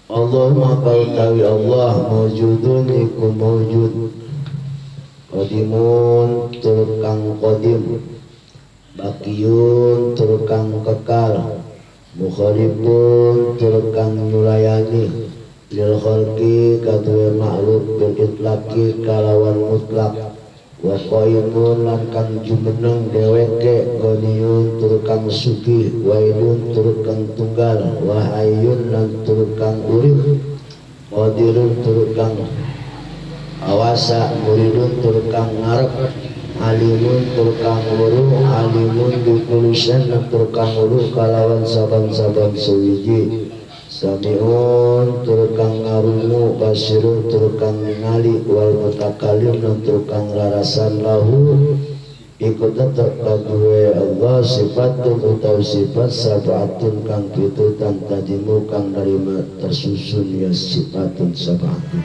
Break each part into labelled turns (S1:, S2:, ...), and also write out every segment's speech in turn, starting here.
S1: Allahumma kau tawi Allah mawjudun iku mawjud, qadimun turkang qadim, bakiyun turkang kekal, mukhalifun turkang nyulayani, lil khalqi kadue makhluk bil itlaqi kalawan mutlak, wa qaimun lan kang jumeneng dheweke, ghaniyun turkang sugih, wailun turkang tunggal, wa hayyun lan turkang urip, qadirun turkang awasa, muridun turkang ngarep, alimun turkang weruh, alimun bikulisan lan turkang weruh kalawan saban-saban sewiji, samiun turkang ngarungu, basirun turkang ningali, wal mutakalim lan turkang rarasan lahu ikut tetap kadue Allah sifatun utawi sifat sabatun kang pitu tan tadimu kang narima tersusun ya sifatun sabatun.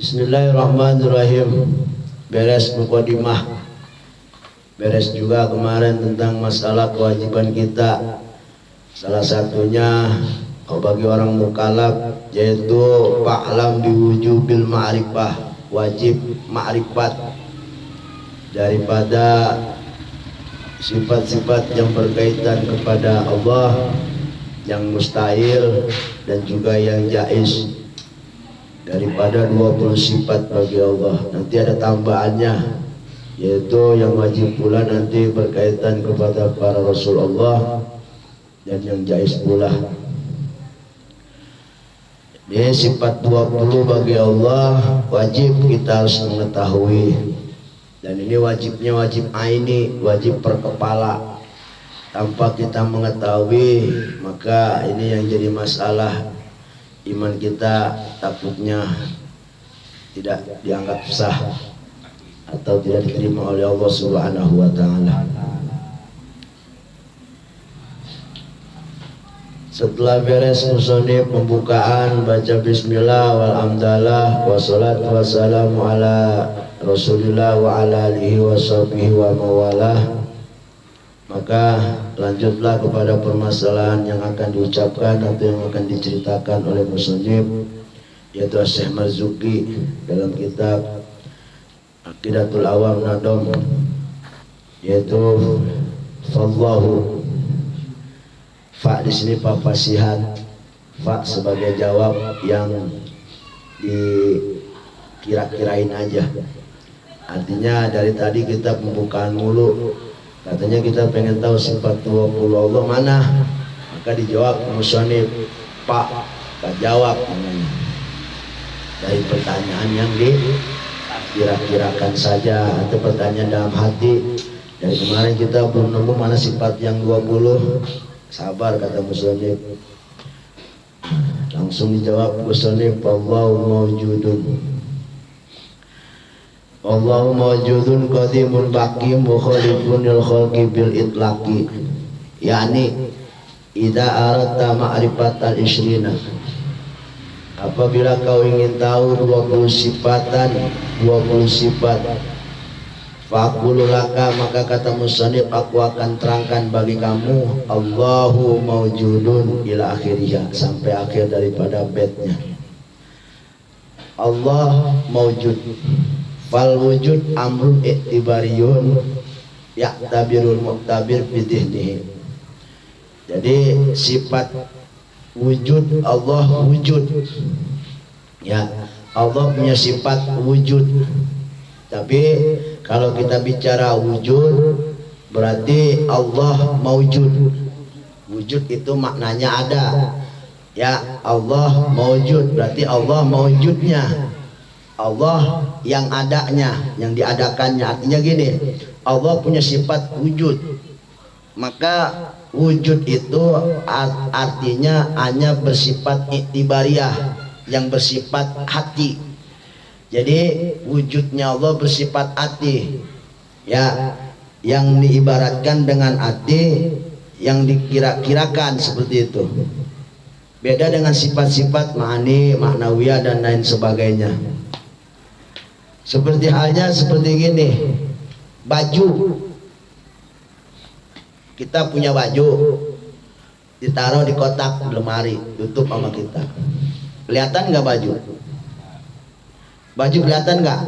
S1: Bismillahirrahmanirrahim. Beres mukadimah, beres juga kemarin tentang masalah kewajiban kita. Salah satunya bagi orang mukallaf yaitu fa'lam biwujubil ma'rifah, wajib ma'rifat daripada sifat-sifat yang berkaitan kepada Allah, yang mustahil dan juga yang jaiz, daripada 20 sifat bagi Allah. Nanti ada tambahannya, yaitu yang wajib pula nanti berkaitan kepada para Rasulullah dan yang jaiz pula. Ini sifat 20 bagi Allah wajib kita harus mengetahui, dan ini wajibnya wajib aini, wajib per kepala. Tanpa kita mengetahui maka ini yang jadi masalah. Iman kita takutnya tidak dianggap sah atau tidak diterima oleh Allah Subhanahu wa taala. Setelah beres musonif pembukaan, baca bismillah walhamdulillah wassalatu wassalamu ala rasulillah wa ala alihi wa sahbihi wa mawalah, maka lanjutlah kepada permasalahan yang akan diucapkan atau yang akan diceritakan oleh musonif, yaitu Syekh Marzuki dalam kitab Aqidatul Awam Nadom, yaitu fallahu. Fa di sini fa fasihat, fa sebagai jawab yang dikira-kirain aja. Artinya dari tadi kita pembukaan mulu, katanya kita pengen tahu sifat 20 Allah mana, maka dijawab musonif Pak jawab namanya dari pertanyaan yang dikira-kirakan saja atau pertanyaan dalam hati. Dari kemarin kita belum nemu mana sifat yang 20. Sabar kata musonif, langsung dijawab musonif, Allahu mawjudun, Allahu mawjudun qadimun baqim mukhalifun lil khalqi bil itlaqi, yakni idza aradta ma'rifatal isyrina, apabila kau ingin tahu 20 sifat, faqulu laka, maka kata musannif aku akan terangkan bagi kamu, Allahu mawjudun ila akhirnya, sampai akhir daripada baitnya. Allah mawjud, fal wujud amrun iktibariyun yaktabirul muqtabir bidihnihi. Jadi sifat wujud, Allah wujud, ya Allah punya sifat wujud. Tapi kalau kita bicara wujud berarti Allah mawjud. Wujud itu maknanya ada, ya Allah mawjud berarti Allah mawjudnya, Allah yang adanya, yang diadakannya. Artinya gini, Allah punya sifat wujud, maka wujud itu artinya hanya bersifat iktibariyah, yang bersifat hati. Jadi wujudnya Allah bersifat hati, ya, yang diibaratkan dengan hati, yang dikira-kirakan seperti itu. Beda dengan sifat-sifat ma'ani, maknawiyah dan lain sebagainya. Seperti halnya seperti gini, baju. Kita punya baju, ditaruh di kotak lemari, tutup sama kita. Kelihatan nggak baju? Baju kelihatan nggak?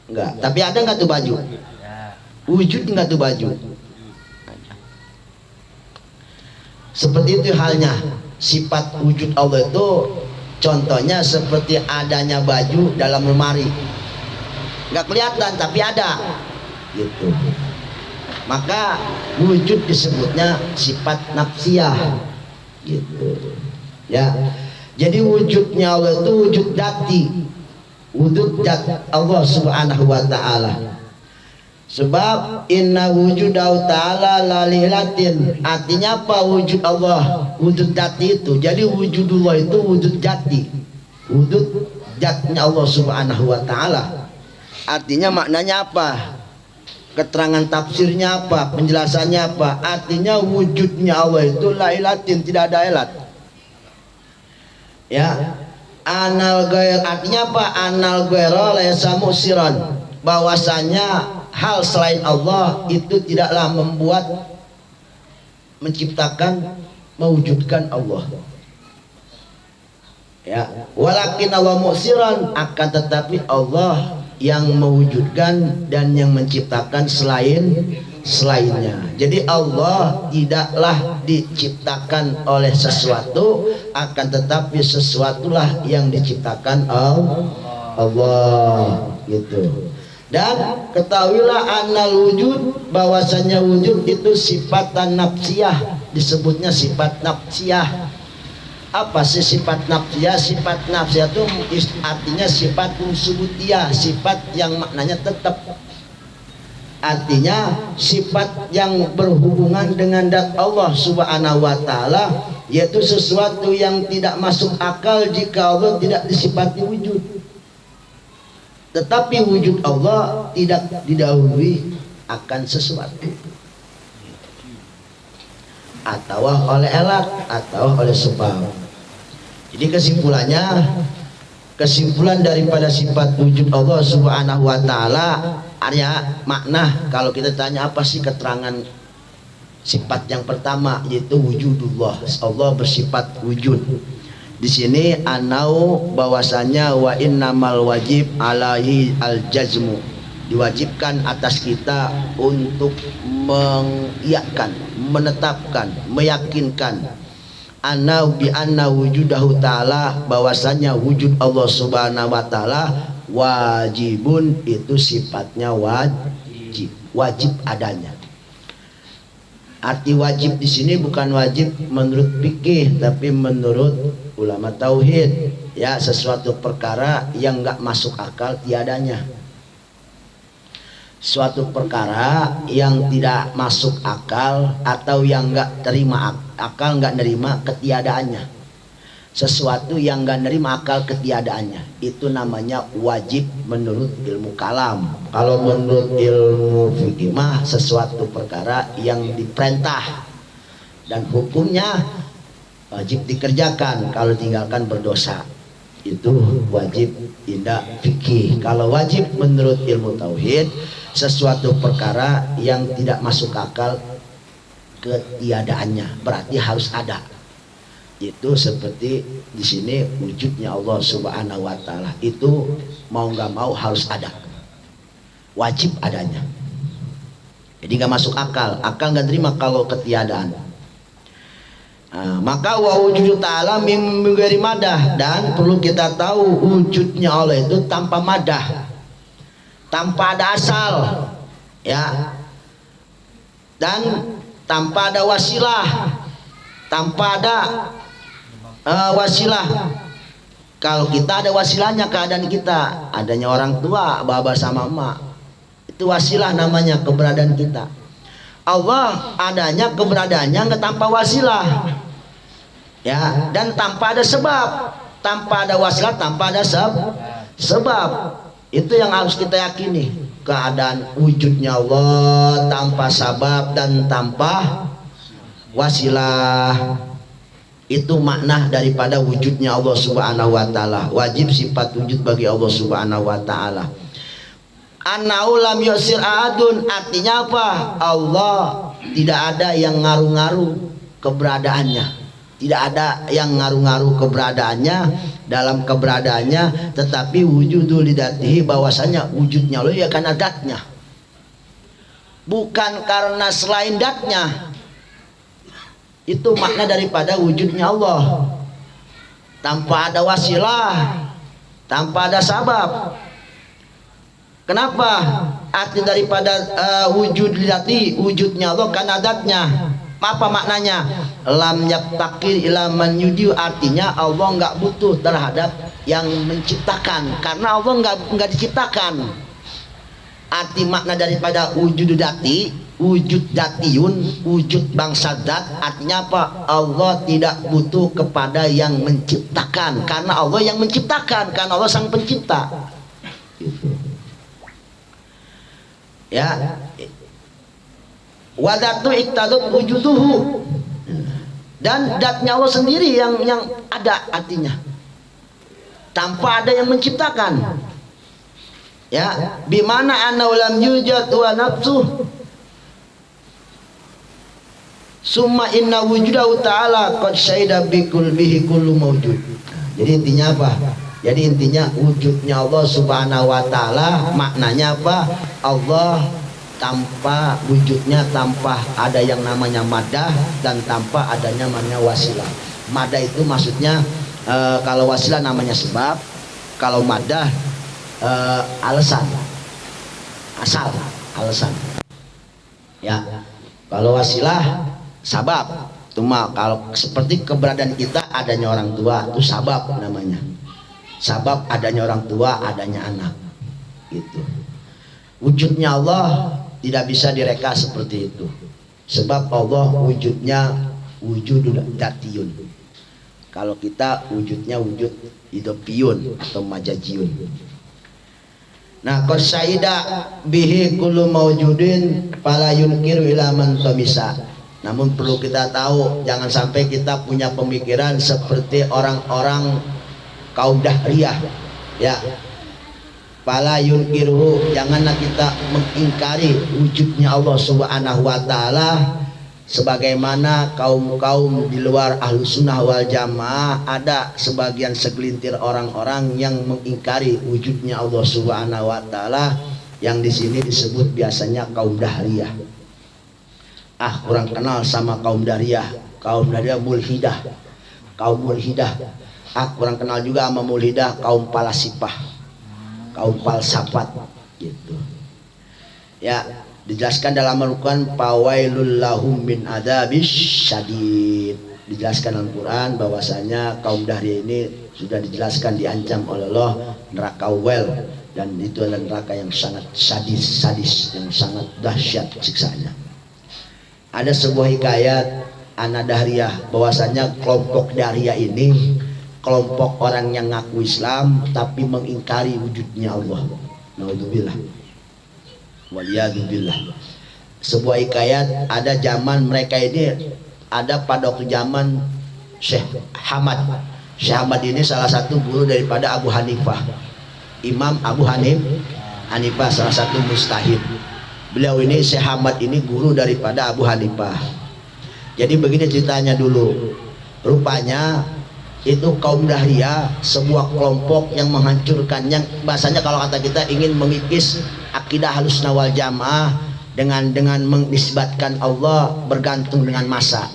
S1: Nggak. Tapi ada nggak tuh baju? Wujud nggak tuh baju? Seperti itu halnya. Sifat wujud Allah itu contohnya seperti adanya baju dalam lemari. Nggak kelihatan tapi ada. Gitu. Maka wujud disebutnya sifat nafsiyah. Gitu. Ya. Jadi wujudnya Allah itu wujud dati. Wujud zat Allah Subhanahu wa taala. Sebab inna wujudahu ta'ala lalilatin. Artinya apa wujud Allah? Wujud jati itu. Jadi wujudullah itu wujud jati. Wujud zatnya Allah Subhanahu wa ta'ala. Artinya maknanya apa? Keterangan tafsirnya apa? Penjelasannya apa? Artinya wujudnya Allah itu lalilatin, tidak ada elat. Ya. Anal gair artinya apa? Anal gaira laysa musiran. Bahwasanya hal selain Allah itu tidaklah membuat, menciptakan, mewujudkan Allah. Ya, walakin Allah musiran, akan tetapi Allah yang mewujudkan dan yang menciptakan selainnya. Jadi Allah tidaklah diciptakan oleh sesuatu, akan tetapi sesuatulah yang diciptakan Allah. Gitu. Dan ketahuilah anal wujud, bahwasanya wujud itu sifat nafsiyah, disebutnya sifat nafsiyah. Apa sih sifat nafsiyah? Sifat nafsiyah itu artinya sifat subutiyah, sifat yang maknanya tetap. Artinya sifat yang berhubungan dengan zat Allah Subhanahu wa taala, yaitu sesuatu yang tidak masuk akal jika Allah tidak disifati wujud. Tetapi wujud Allah tidak didahului akan sesuatu, atau oleh elat atau oleh sebab. Jadi kesimpulan daripada sifat wujud Allah Subhanahu wa taala, arya makna kalau kita tanya apa sih keterangan sifat yang pertama, yaitu wujudullah. Allah bersifat wujud. Di sini anau bahwasanya wa innamal wajib alaihi al-jazmu, diwajibkan atas kita untuk mengiyakan, menetapkan, meyakinkan anau bi anna wujudahu ta'ala, bahwasanya wujud Allah Subhanahu wa taala wajibun, itu sifatnya wajib adanya. Arti wajib di sini bukan wajib menurut fikih, tapi menurut ulama tauhid. Ya, sesuatu perkara yang enggak masuk akal tiadanya. Suatu perkara yang tidak masuk akal atau yang enggak terima akal, enggak nerima ketiadaannya. Sesuatu yang enggak nerima akal ketiadaannya, itu namanya wajib menurut ilmu kalam. Kalau menurut ilmu fikih mah sesuatu perkara yang diperintah dan hukumnya wajib dikerjakan, kalau tinggalkan berdosa. Itu wajib indah fikih. Kalau wajib menurut ilmu tauhid, sesuatu perkara yang tidak masuk akal ketiadaannya, berarti harus ada. Itu seperti di sini wujudnya Allah Subhanahu wa taala, itu mau nggak mau harus ada, wajib adanya. Jadi nggak masuk akal nggak terima kalau ketiadaan. Maka wa wujudu ta'ala mim ghairi madah, dan perlu kita tahu wujudnya Allah itu tanpa madah, tanpa ada asal, ya, dan tanpa ada wasilah, tanpa ada wasilah. Kalau kita ada wasilahnya, keadaan kita, adanya orang tua, baba sama emak, itu wasilah namanya, keberadaan kita. Allah adanya keberadaannya nggak tanpa wasilah, ya, dan tanpa ada sebab, tanpa ada wasilah, tanpa ada sebab. Itu yang harus kita yakini, keadaan wujudnya Allah tanpa sabab dan tanpa wasilah. Itu makna daripada wujudnya Allah Subhanahu wa taala. Wajib sifat wujud bagi Allah Subhanahu wa taala. Annahu lam yusir ahadun, artinya apa? Allah tidak ada yang ngaruh-ngaruh,
S2: keberadaannya. Tidak ada yang ngaruh-ngaruh keberadaannya, dalam keberadaannya, tetapi wujudul lidatihi, bahwasanya wujudnya Allah ya karena datnya, bukan karena selain datnya. Itu makna daripada wujudnya Allah, tanpa ada wasilah, tanpa ada sabab. Kenapa? Arti daripada wujud lidati, wujudnya Allah karena datnya. Apa maknanya? Lam yaktaqir ila man yudiu, artinya Allah nggak butuh terhadap yang menciptakan, karena Allah nggak diciptakan. Arti makna daripada wujud dati, wujud datiyun, wujud bangsa dat, artinya apa? Allah tidak butuh kepada yang menciptakan, karena Allah yang menciptakan, karena Allah sang pencipta. Gitu. Ya. Wadatu iktadut wujuduhu, dan datnya Allah sendiri yang ada, artinya tanpa ada yang menciptakan. Ya, bimana anna lam yujad wa nafsuh summa inna wujudahu ta'ala qad syahida bihi kullu mawjud. Jadi intinya apa? Jadi intinya wujudnya Allah subhanahu wa ta'ala, maknanya apa? Allah tanpa wujudnya, tanpa ada yang namanya madah, dan tanpa adanya namanya wasilah. Madah itu maksudnya kalau wasilah namanya sebab, kalau madah alasan, asal, alasan. Ya, kalau wasilah sabab. Cuma kalau seperti keberadaan kita, adanya orang tua itu sabab namanya. Sabab adanya orang tua, adanya anak. Gitu. Wujudnya Allah tidak bisa direka seperti itu, sebab Allah wujudnya wujud datiyun. Kalau kita wujudnya wujud idopiyun atau majajiyun. Nah, qasaida bihi kullu mawjudin fala yunkiru ila man tamisa. Namun perlu kita tahu, jangan sampai kita punya pemikiran seperti orang-orang kaum dahriyah, ya. Fala yunkiruhu, janganlah kita mengingkari wujudnya Allah subhanahu wa ta'ala, sebagaimana kaum-kaum di luar ahlu sunnah wal jamaah ada sebagian segelintir orang-orang yang mengingkari wujudnya Allah subhanahu wa ta'ala, yang di sini disebut biasanya kaum dahriyah. Kurang kenal sama kaum dahriyah. Kaum dahriyah mulhidah, kaum mulhidah. Kurang kenal juga sama mulhidah kaum palasipah, kaum falsafat, gitu. Ya, dijelaskan dalam Al-Quran, fawailul lahum min adzabis syadid. Dijelaskan dalam Quran bahwasanya kaum dahriyah ini sudah dijelaskan diancam oleh Allah neraka wel, dan itu adalah neraka yang sangat sadis, yang sangat dahsyat siksanya. Ada sebuah hikayat anak dahriyah, bahwasanya kelompok dahriyah ini kelompok orang yang ngaku Islam tapi mengingkari wujudnya Allah. Naudzubillah, waliyadzubillah. Sebuah hikayat, ada zaman mereka ini, ada pada waktu zaman Syekh Hamad. Syekh Hamad ini salah satu guru daripada Abu Hanifah, Imam Abu Hanifah, salah satu mujtahid. Beliau ini, Syekh Hamad ini guru daripada Abu Hanifah. Jadi begini ceritanya dulu. Rupanya itu kaum dahriyah, sebuah kelompok yang menghancurkan, yang bahasanya kalau kata kita ingin mengikis akidah Ahlussunnah wal Jamaah dengan menisbatkan Allah bergantung dengan masa.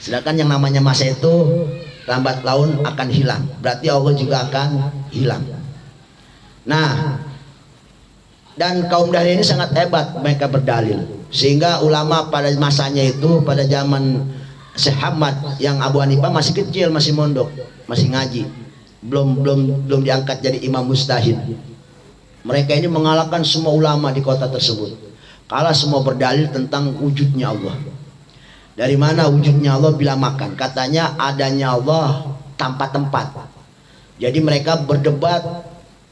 S2: Sedangkan yang namanya masa itu lambat laun akan hilang, berarti Allah juga akan hilang. Nah, dan kaum dahriyah ini sangat hebat, mereka berdalil, sehingga ulama pada masanya itu, pada zaman Syekh Hamad, yang Abu Hanifah masih kecil, masih mondok, masih ngaji, belum diangkat jadi imam mujtahid. Mereka ini mengalahkan semua ulama di kota tersebut, kalah semua berdalil tentang wujudnya Allah. Dari mana wujudnya Allah? Bila makan, katanya adanya Allah tanpa tempat. Jadi mereka berdebat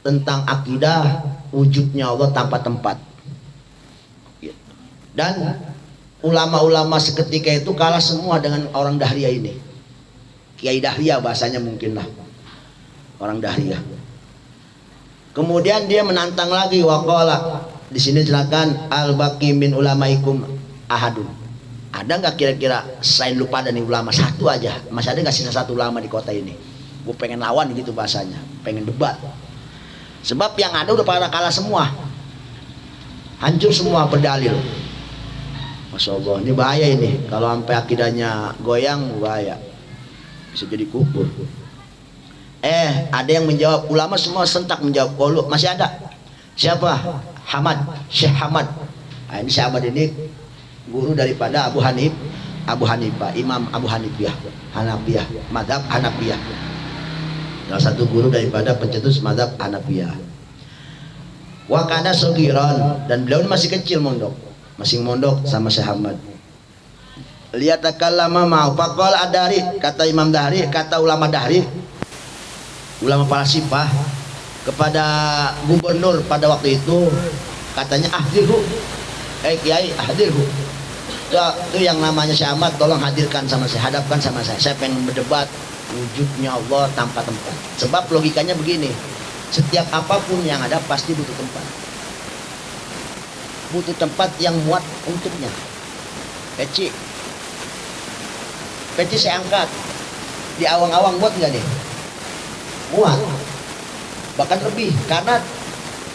S2: tentang akidah wujudnya Allah tanpa tempat. Dan ulama-ulama seketika itu kalah semua dengan orang dahriyah ini. Kiai dahriyah bahasanya mungkin lah, orang dahriyah. Kemudian dia menantang lagi, waqala, di sini silakan al-baqi min ulamaikum ahadun. Ada nggak kira-kira selain lu pada nih ulama satu aja, masih ada nggak sisa satu ulama di kota ini? Gue pengen lawan gitu bahasanya, pengen debat. Sebab yang ada udah pada kalah semua, hancur semua berdalil. Masya Allah, ini bahaya ini. Kalau sampai akidahnya goyang, bahaya, bisa jadi kufur. Ada yang menjawab, ulama semua sentak menjawab. Oh, masih ada. Siapa? Hamad, Syekh Hamad. Nah, ini Syekh Hamad ini guru daripada Abu Hanifah, Imam Abu Hanifah, madhab Hanafiyah. Salah satu guru daripada pencetus madhab Hanafiyah. Wakana sogiron, dan beliau ini masih kecil mondok, masih mondok sama Syekh Hamad. Lihat takallama mau pakol adari, kata Imam Dahri, kata ulama Dahri, ulama Falasifah kepada gubernur pada waktu itu, katanya ahdirhu, kiai ahdirhu. Itu yang namanya Syekh Ahmad, tolong hadirkan sama saya, hadapkan sama saya pengen berdebat wujudnya Allah tanpa tempat. Sebab logikanya begini, setiap apapun yang ada pasti butuh tempat, butuh tempat yang muat untuknya. Peci saya angkat di awang-awang, muat nggak nih? Muat, bahkan lebih, karena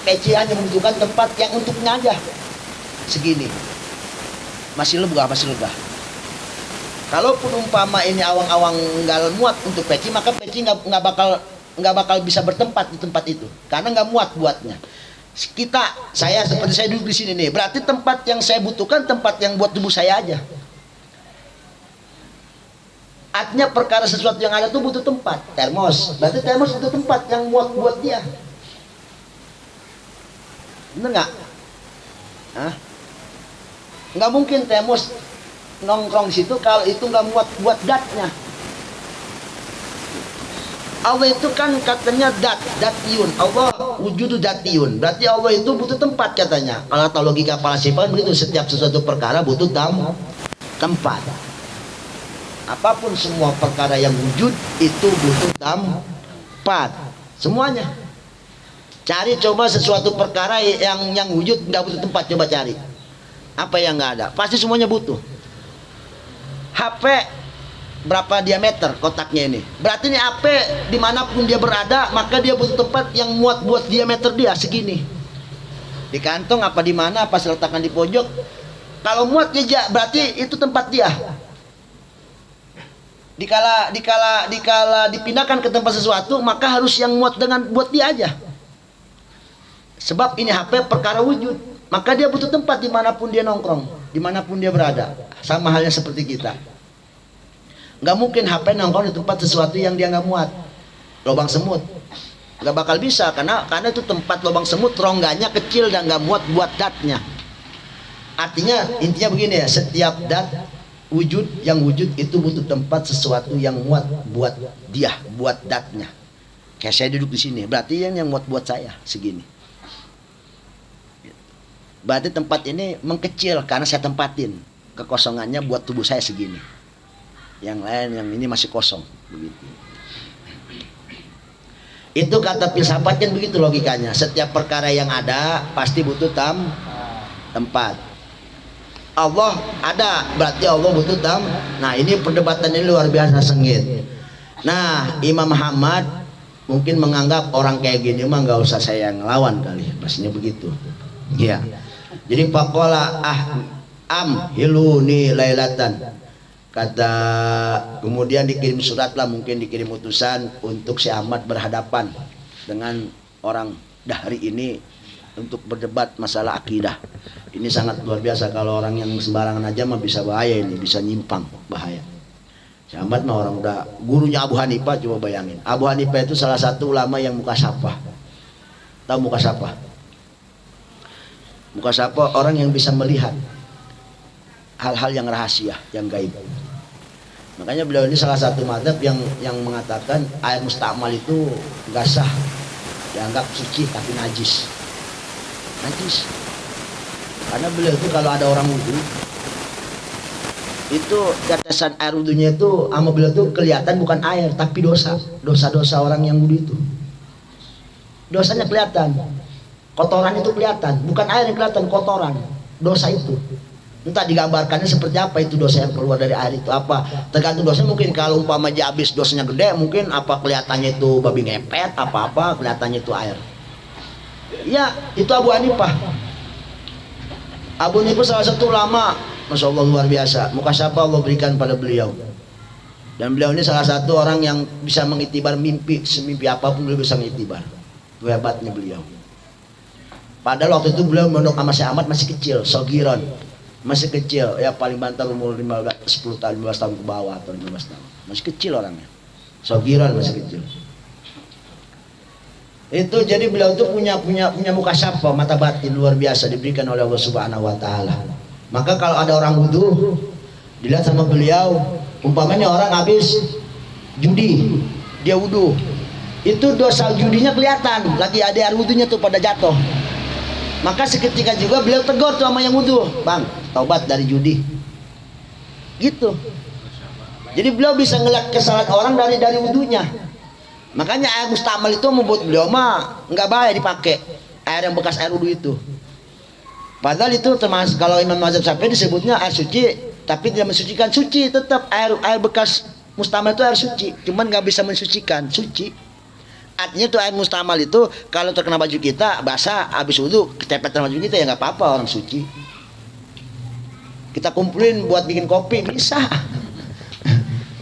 S2: peci hanya membutuhkan tempat yang untuknya aja. Segini masih lega. Kalaupun umpama ini awang-awang nggak muat untuk peci, maka peci nggak bakal bisa bertempat di tempat itu, karena nggak muat buatnya. Saya seperti saya duduk di sini nih, berarti tempat yang saya butuhkan tempat yang buat tubuh saya aja. Artinya perkara sesuatu yang ada tuh butuh tempat. Termos, berarti termos butuh tempat yang muat buat dia. Bener nggak? Nggak mungkin termos nongkrong situ kalau itu nggak muat buat datnya. Allah itu kan katanya datiyun, Allah wujudu datiyun, berarti Allah itu butuh tempat katanya. Kalau kata logika Falasifah begitu, setiap sesuatu perkara butuh tempat. Apapun semua perkara yang wujud itu butuh tempat, semuanya. Cari coba sesuatu perkara yang wujud nggak butuh tempat, coba cari. Apa yang nggak ada? Pasti semuanya butuh. HP berapa diameter kotaknya ini? Berarti ini HP dimanapun dia berada, maka dia butuh tempat yang muat buat diameter dia segini. Di kantong apa di mana? Pas letakkan di pojok. Kalau muat dia, berarti itu tempat dia. Dikala dipindahkan ke tempat sesuatu, maka harus yang muat dengan buat dia aja. Sebab ini HP perkara wujud, maka dia butuh tempat dimanapun dia nongkrong, dimanapun dia berada. Sama halnya seperti kita. Nggak mungkin HP nongkrong di tempat sesuatu yang dia nggak muat. Lubang semut, nggak bakal bisa, karena itu tempat lubang semut, rongganya kecil dan nggak muat buat datnya. Artinya intinya begini ya, setiap dat wujud yang wujud itu butuh tempat sesuatu yang muat buat dia, buat datnya. Kayak saya duduk di sini, berarti yang muat buat saya segini. Berarti tempat ini mengkecil karena saya tempatin kekosongannya buat tubuh saya segini. Yang lain, yang ini masih kosong begitu. Itu kata filsafat kan begitu logikanya. Setiap perkara yang ada pasti butuh tempat. Allah ada, berarti Allah butuh Nah, ini perdebatan ini luar biasa sengit. Nah, Imam Muhammad mungkin menganggap orang kayak gini mah nggak usah saya ngelawan kali, pastinya begitu. Iya. Jadi faqala hiluni lailatan, kata, kemudian dikirim surat lah, mungkin dikirim utusan untuk si Ahmad berhadapan dengan orang Dahri ini untuk berdebat masalah akidah. Ini sangat luar biasa, kalau orang yang sembarangan aja mah bisa bahaya, ini bisa nyimpang, bahaya. Si Ahmad mah orang udah gurunya Abu Hanifah, coba bayangin. Abu Hanifah itu salah satu ulama yang mukasafah. Tahu mukasafah? Mukasafah orang yang bisa melihat hal-hal yang rahasia, yang gaib. Makanya beliau ini salah satu mazhab yang mengatakan air mustamal itu gak sah, dianggap suci tapi najis. Karena beliau itu kalau ada orang wudhu, itu tetesan air wudhunya itu sama beliau itu kelihatan bukan air tapi dosa orang yang wudhu itu. Dosanya kelihatan, kotoran itu kelihatan, bukan air yang kelihatan, kotoran, dosa itu. Entah digambarkannya seperti apa itu dosa yang keluar dari air itu apa. Tergantung dosa, mungkin kalau umpama aja habis dosanya gede, mungkin apa kelihatannya itu babi ngepet, apa-apa kelihatannya itu air. Ya, itu Abu Hanifah. Abu Hanifah salah satu ulama, Masya Allah luar biasa. Muka siapa Allah berikan pada beliau. Dan beliau ini salah satu orang yang bisa mengitibar mimpi, semimpi apapun beliau bisa mengitibar. Itu hebatnya beliau. Padahal waktu itu beliau mondok sama Syekh Ahmad masih kecil, sogiron. Masih kecil, ya paling banter umur 10 tahun, 15 tahun ke bawah atau 15 tahun. Masih kecil orangnya. Sogiron masih kecil. Itu jadi beliau itu punya muka syafa, mata batin luar biasa diberikan oleh Allah Subhanahu wa taala. Maka kalau ada orang wudu, dilihat sama beliau, umpamanya orang habis judi, dia wudu. Itu dosa judinya kelihatan, lagi ada air wudunya tuh pada jatuh. Maka seketika juga beliau tegur tuh sama yang wudu, "Bang, taubat dari judi." Gitu. Jadi beliau bisa ngeliat kesalahan orang dari wudunya. Makanya air mustamal itu membuat beliau mah nggak baik dipakai, air yang bekas air wudu itu. Padahal itu termasuk, kalau Imam Mazhab Syafi'i disebutnya air suci, tapi tidak mensucikan. Suci tetap, air bekas mustamal itu air suci, cuman nggak bisa mensucikan, suci. Artinya tuh air mustamal itu kalau terkena baju kita basah, habis wudu ketepetan baju kita ya nggak apa-apa, orang suci. Kita kumpulin buat bikin kopi bisa.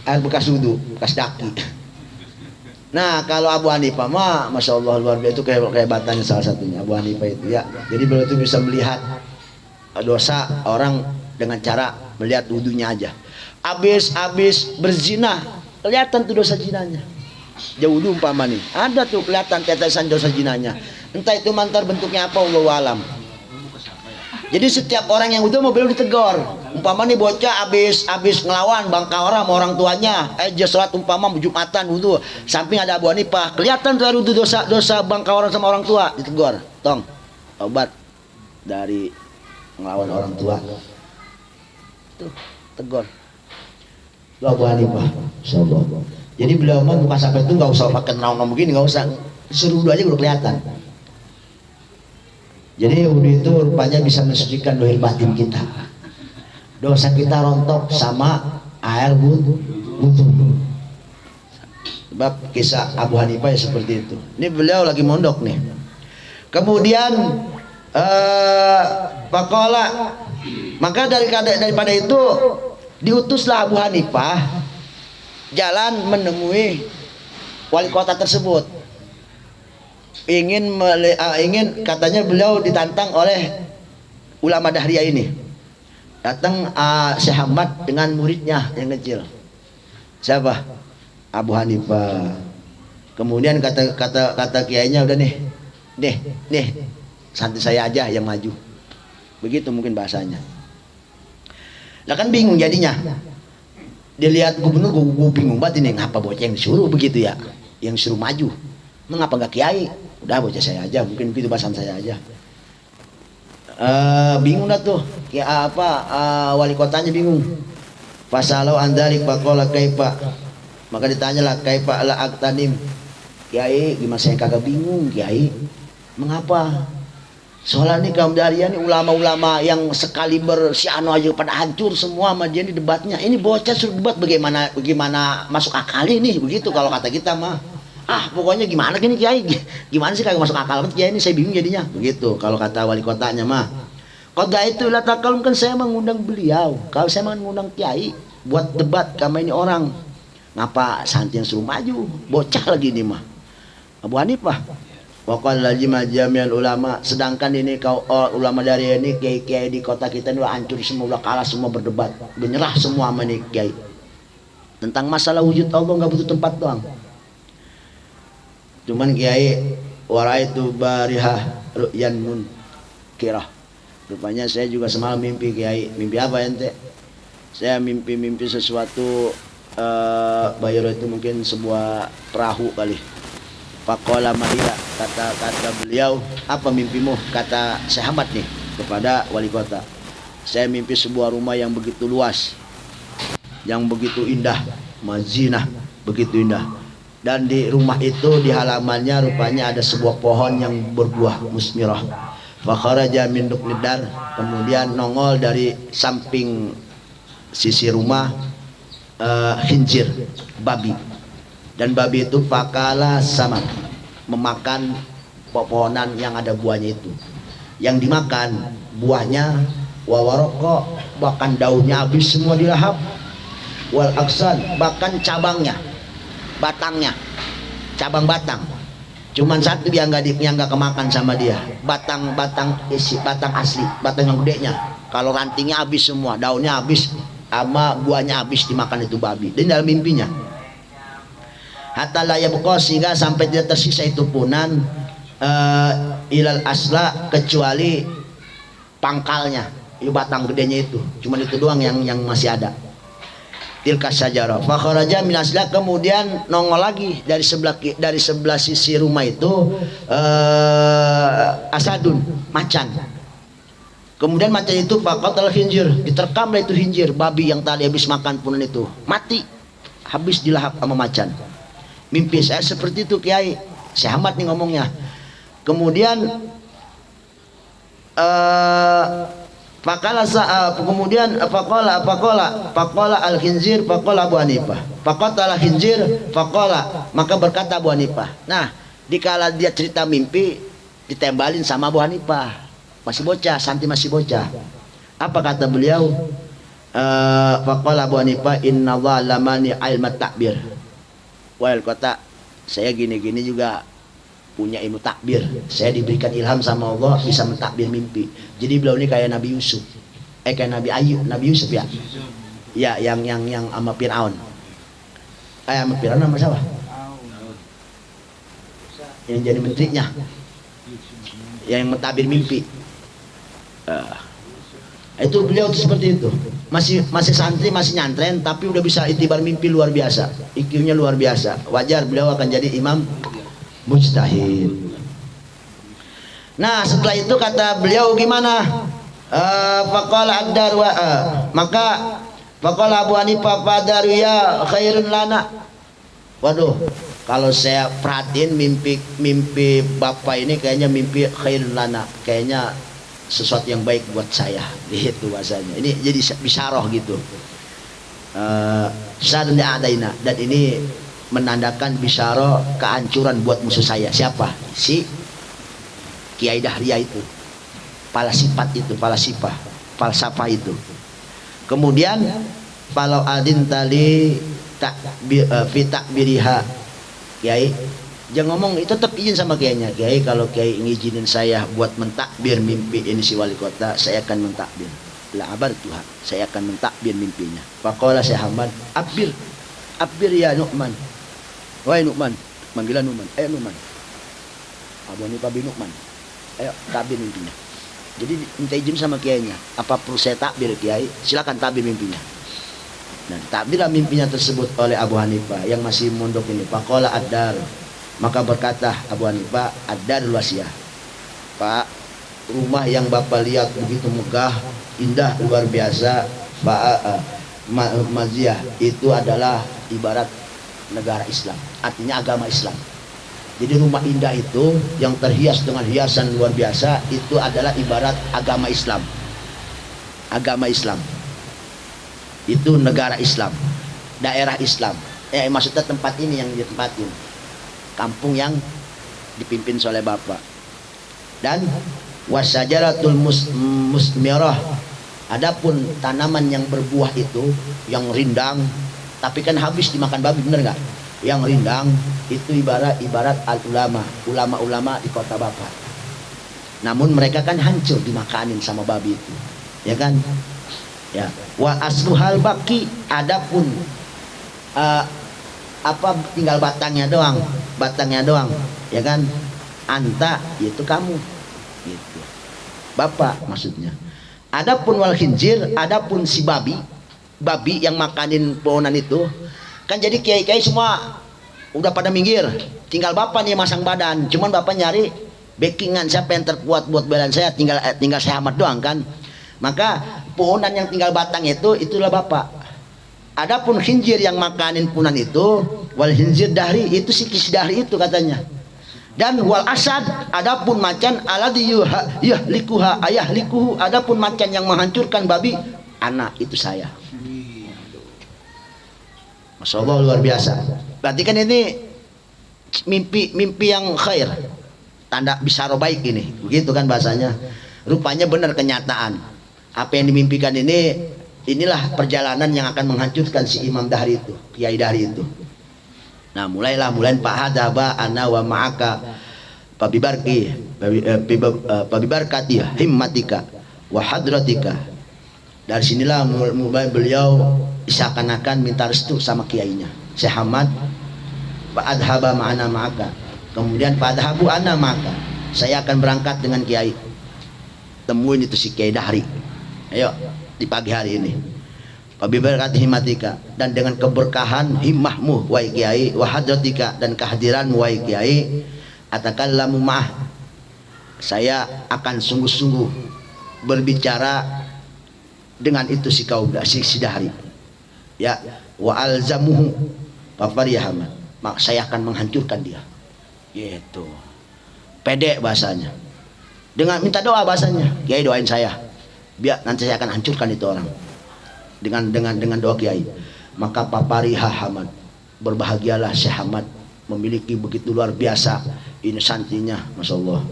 S2: Air bekas wudu, bekas daki. Nah kalau Abu Hanifah mah Masya Allah luar biasa, itu kehebatannya salah satunya Abu Hanifah itu ya. Jadi beliau itu bisa melihat dosa orang dengan cara melihat wudunya aja. Habis berzina kelihatan tuh dosa zinanya. Jauh wudu umpama nih, ada tuh kelihatan tetesan dosa zinanya. Entah itu mantar bentuknya apa, wallahu alam. Jadi setiap orang yang wudu mau beliau ditegur. Umpama nih bocah habis ngelawan bangka orang sama orang tuanya, sholat umpama Jumatan wudu, samping ada Abu Hanifah, kelihatan tuh wudu dosa bangka orang sama orang tua, ditegur. Tong, obat dari ngelawan orang tua. Tuh, tegur. Lu Abu Hanifah, insyaallah. Jadi beliau mah muka sampai itu nggak usah pakai naon begini, nggak usah, suruh wudu aja udah kelihatan. Jadi wudu itu rupanya bisa mensucikan dohir batin kita. Dosa kita rontok sama air wudu. Sebab kisah Abu Hanifah ya seperti itu. Ini beliau lagi mondok nih. Kemudian Pakola, maka daripada itu diutuslah Abu Hanifah jalan menemui wali kota tersebut. Ingin katanya beliau ditantang oleh ulama Dahriyah ini. Datang Syekh Ahmad dengan muridnya yang kecil. Siapa? Abu Hanifah. Kemudian kata kiainya, udah nih, santai saya aja yang maju. Begitu mungkin bahasanya. Lah kan bingung jadinya. Dilihat gubernur, gue bingung banget ini, ngapa bocah yang disuruh begitu ya, yang suruh maju, mengapa nggak kiai? Udah bocah saya aja, mungkin begitu bahasan saya aja. Bingung dah tuh, ya wali kotanya bingung. Fasalau andalik pakola kaifa, maka ditanyalah kaifa ala aktanim. Kiai, gimana saya kagak bingung kiai? Mengapa? Soalnya nih kaum Dahriyah nih ulama-ulama yang sekali bersiano aja pada hancur semua sama dia, ini debatnya. Ini bocah suruh debat bagaimana masuk akal ini begitu kalau kata kita mah. Pokoknya gimana gini kiai? Gimana sih kagak masuk akal banget kiai ini, saya bingung jadinya. Begitu kalau kata wali kotanya mah. Kota itu lah takalum, kan saya mengundang beliau. Kalau saya mengundang kiai buat debat sama ini orang. Ngapa santai yang suruh maju? Bocah lagi ini mah. Abu Hanifah. Waqal lajima jami'al ulama, sedangkan ini ulama dari ini kiai-kiai di kota kita ini udah hancur semua, udah kalah semua berdebat, menyerah semua sama nih kiai. Tentang masalah wujud Allah nggak butuh tempat doang. Cuman kiai waraitu barihah ru'yan munkirah. Rupanya saya juga semalam mimpi kiai. Mimpi apa ente? Saya mimpi sesuatu, Bayro itu mungkin sebuah perahu kali. Faqala Mahira, kata beliau, apa mimpimu? Kata Syekh Ahmad nih kepada wali kota. Saya mimpi sebuah rumah yang begitu luas, yang begitu indah, mazinah, begitu indah. Dan di rumah itu di halamannya rupanya ada sebuah pohon yang berbuah musmirah. Fakharaja min duknidar, kemudian nongol dari samping sisi rumah khinzir, babi. Dan babi itu fakala sama memakan pepohonan yang ada buahnya itu. Yang dimakan buahnya, wawaroko, bahkan daunnya habis semua dilahap, wal aksan, bahkan cabangnya, batangnya, cabang batang. Cuman satu yang nggak kemakan sama dia, batang asli, batang yang gedenya. Kalau rantingnya habis semua, daunnya habis, sama buahnya habis dimakan itu babi. Dan dalam mimpinya, hatta la yabqa, sehingga sampai tidak tersisa itu punan ilal asla, kecuali pangkalnya, itu batang gedenya itu. Cuman itu doang yang masih ada. Tilka sajarah fakharaja min asla, kemudian nongol lagi dari sebelah sisi rumah itu asadun, macan. Kemudian macan itu faqatal khinzir, diterkamlah itu khinzir, babi yang tadi habis makan punan itu, mati habis dilahap sama macan. Mimpi saya seperti itu Kiai, saya amat nih ngomongnya. Kemudian kemudian faqala al khinzir faqala Abu Hanifah faqala al khinzir faqala, maka berkata Abu Hanifah. Nah, dikala dia cerita mimpi ditembalin sama Abu Hanifah, masih bocah, Santi masih bocah. Apa kata beliau? Faqala Abu Hanifah inna lamani ilmat takbir. Wal kata saya gini-gini juga punya ilmu takbir, saya diberikan ilham sama Allah bisa mentakbir mimpi. Jadi beliau ini kayak Nabi Yusuf, kayak Nabi Yusuf ya, ya yang sama Fir'aun, sama Fir'aun sama siapa? Yang jadi menterinya, yang mentakbir mimpi. Itu beliau itu seperti itu, masih santri, masih nyantren, tapi udah bisa itibar mimpi luar biasa, IQ-nya luar biasa. Wajar beliau akan jadi imam mujtahid. Nah, setelah itu kata beliau gimana? Faqala ad-dar wa maka faqala Abu Hanifah fadaru ya khairun lana. Waduh, kalau saya perhatiin mimpi Bapak ini kayaknya mimpi khairun lana, kayaknya sesuatu yang baik buat saya, gitu bahasanya. Ini jadi bisyarah gitu. Sadun adaina, dan ini menandakan bisyarah kehancuran buat musuh saya. Siapa? Si Kiai Dahria itu, falsafah itu. Kemudian kalau adin tali takbiriha, Kiai jangan ngomong itu, tetap izin sama kiainya. Kiai, kalau Kiai ngizinin saya buat mentakbir mimpi ini si wali kota, saya akan mentakbir. La abar Tuhan, saya akan mentakbir mimpinya. Faqala saya Hamad, abir ya Nu'man. Wahai Nu'man, manggilan Nu'man, ayo Nu'man, Abu Hanifah bin Nu'man, ayo takbir mimpinya. Jadi minta izin sama kiainya, apa perlu saya takbir Kiai? Silakan takbir mimpinya. Dan takbirlah mimpinya tersebut oleh Abu Hanifah yang masih mondok ini. Faqala ad-dar, maka berkata Abu Hanifah, ad-dar luasiyah, Pak, rumah yang Bapak lihat begitu megah, indah, luar biasa, Maziyah, itu adalah ibarat negara Islam, artinya agama Islam. Jadi rumah indah itu yang terhias dengan hiasan luar biasa, itu adalah ibarat agama Islam. Agama Islam itu negara Islam, daerah Islam. Maksudnya tempat ini yang ditempatin, kampung yang dipimpin oleh Bapak. Dan wasajaratul musmirah, adapun tanaman yang berbuah itu yang rindang, tapi kan habis dimakan babi, bener nggak? Yang rindang itu ibarat ulama di kota Bapak. Namun mereka kan hancur dimakanin sama babi itu, ya kan? Ya. Wa asluhal baki, adapun tinggal batangnya doang, ya kan? Anta itu kamu, gitu. Bapak maksudnya. Adapun wal khinzir, adapun si babi yang makanin pohonan itu, kan jadi kiai-kiai semua udah pada minggir, tinggal Bapak nih masang badan. Cuman Bapak nyari backingan, siapa yang terkuat buat badan saya, tinggal saya amat doang kan. Maka pohonan yang tinggal batang itu, itulah Bapak. Adapun khinzir yang makanin pohonan itu, wal khinzir dahri, itu si kis dahri itu katanya. Dan wal asad, adapun macan alladzi yahlikuha ayahlikuhu, adapun macan yang menghancurkan babi, anak itu saya. Masya Allah, luar biasa. Berarti kan ini mimpi yang khair, tanda bisyarah baik ini, begitu kan bahasanya. Rupanya benar kenyataan. Apa yang dimimpikan ini, inilah perjalanan yang akan menghancurkan si Imam Dahri itu, Kiai Dahri itu. Nah mulai Pak Hadaba ana wa ma'aka pabibarkati himmatika wa hadratika. Dari sinilah mulai beliau seakan-akan minta restu sama kiainya Syekh Ahmad. Pak Adhaba ma'ana ma'aka, kemudian Pak Adhabu ana ma'aka, saya akan berangkat dengan kiai, temuin itu si Kiai Dahri, ayo di pagi hari ini. Pabibarkati himmatika, dan dengan keberkahan himmahmu wahai kiai, wa hadratika, dan kehadiranmu wahai kiai, atakallamu ma'ah, saya akan sungguh-sungguh berbicara dengan itu si kaum si Dahri ya, wa alzamuhu fafariyahaman, mak saya akan menghancurkan dia gitu. Pede bahasanya, dengan minta doa bahasanya, kiai doain saya biar nanti saya akan hancurkan itu orang dengan doa kiai. Maka papariha Hamad, berbahagialah Syekh Ahmad memiliki begitu luar biasa ini santrinya, Masya Allah.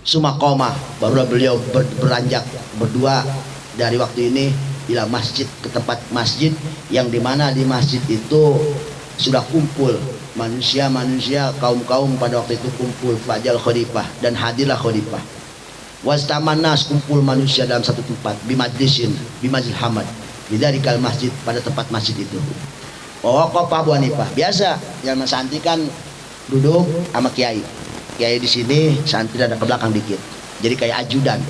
S2: Sumakoma, barulah beliau beranjak berdua dari waktu ini ila masjid, ke tempat masjid yang dimana di masjid itu sudah kumpul manusia-manusia, kaum-kaum pada waktu itu kumpul. Fajal khalifah, dan hadirlah khalifah. Wastamanas, kumpul manusia dalam satu tempat, bimajlisin, bimajlis Hamad, bidzarikal masjid, pada tempat masjid itu. Waqafa Abu Hanifah, biasa yang santri kan duduk sama kiai. Kiai di sini, santri ada ke belakang dikit. Jadi kayak ajudan.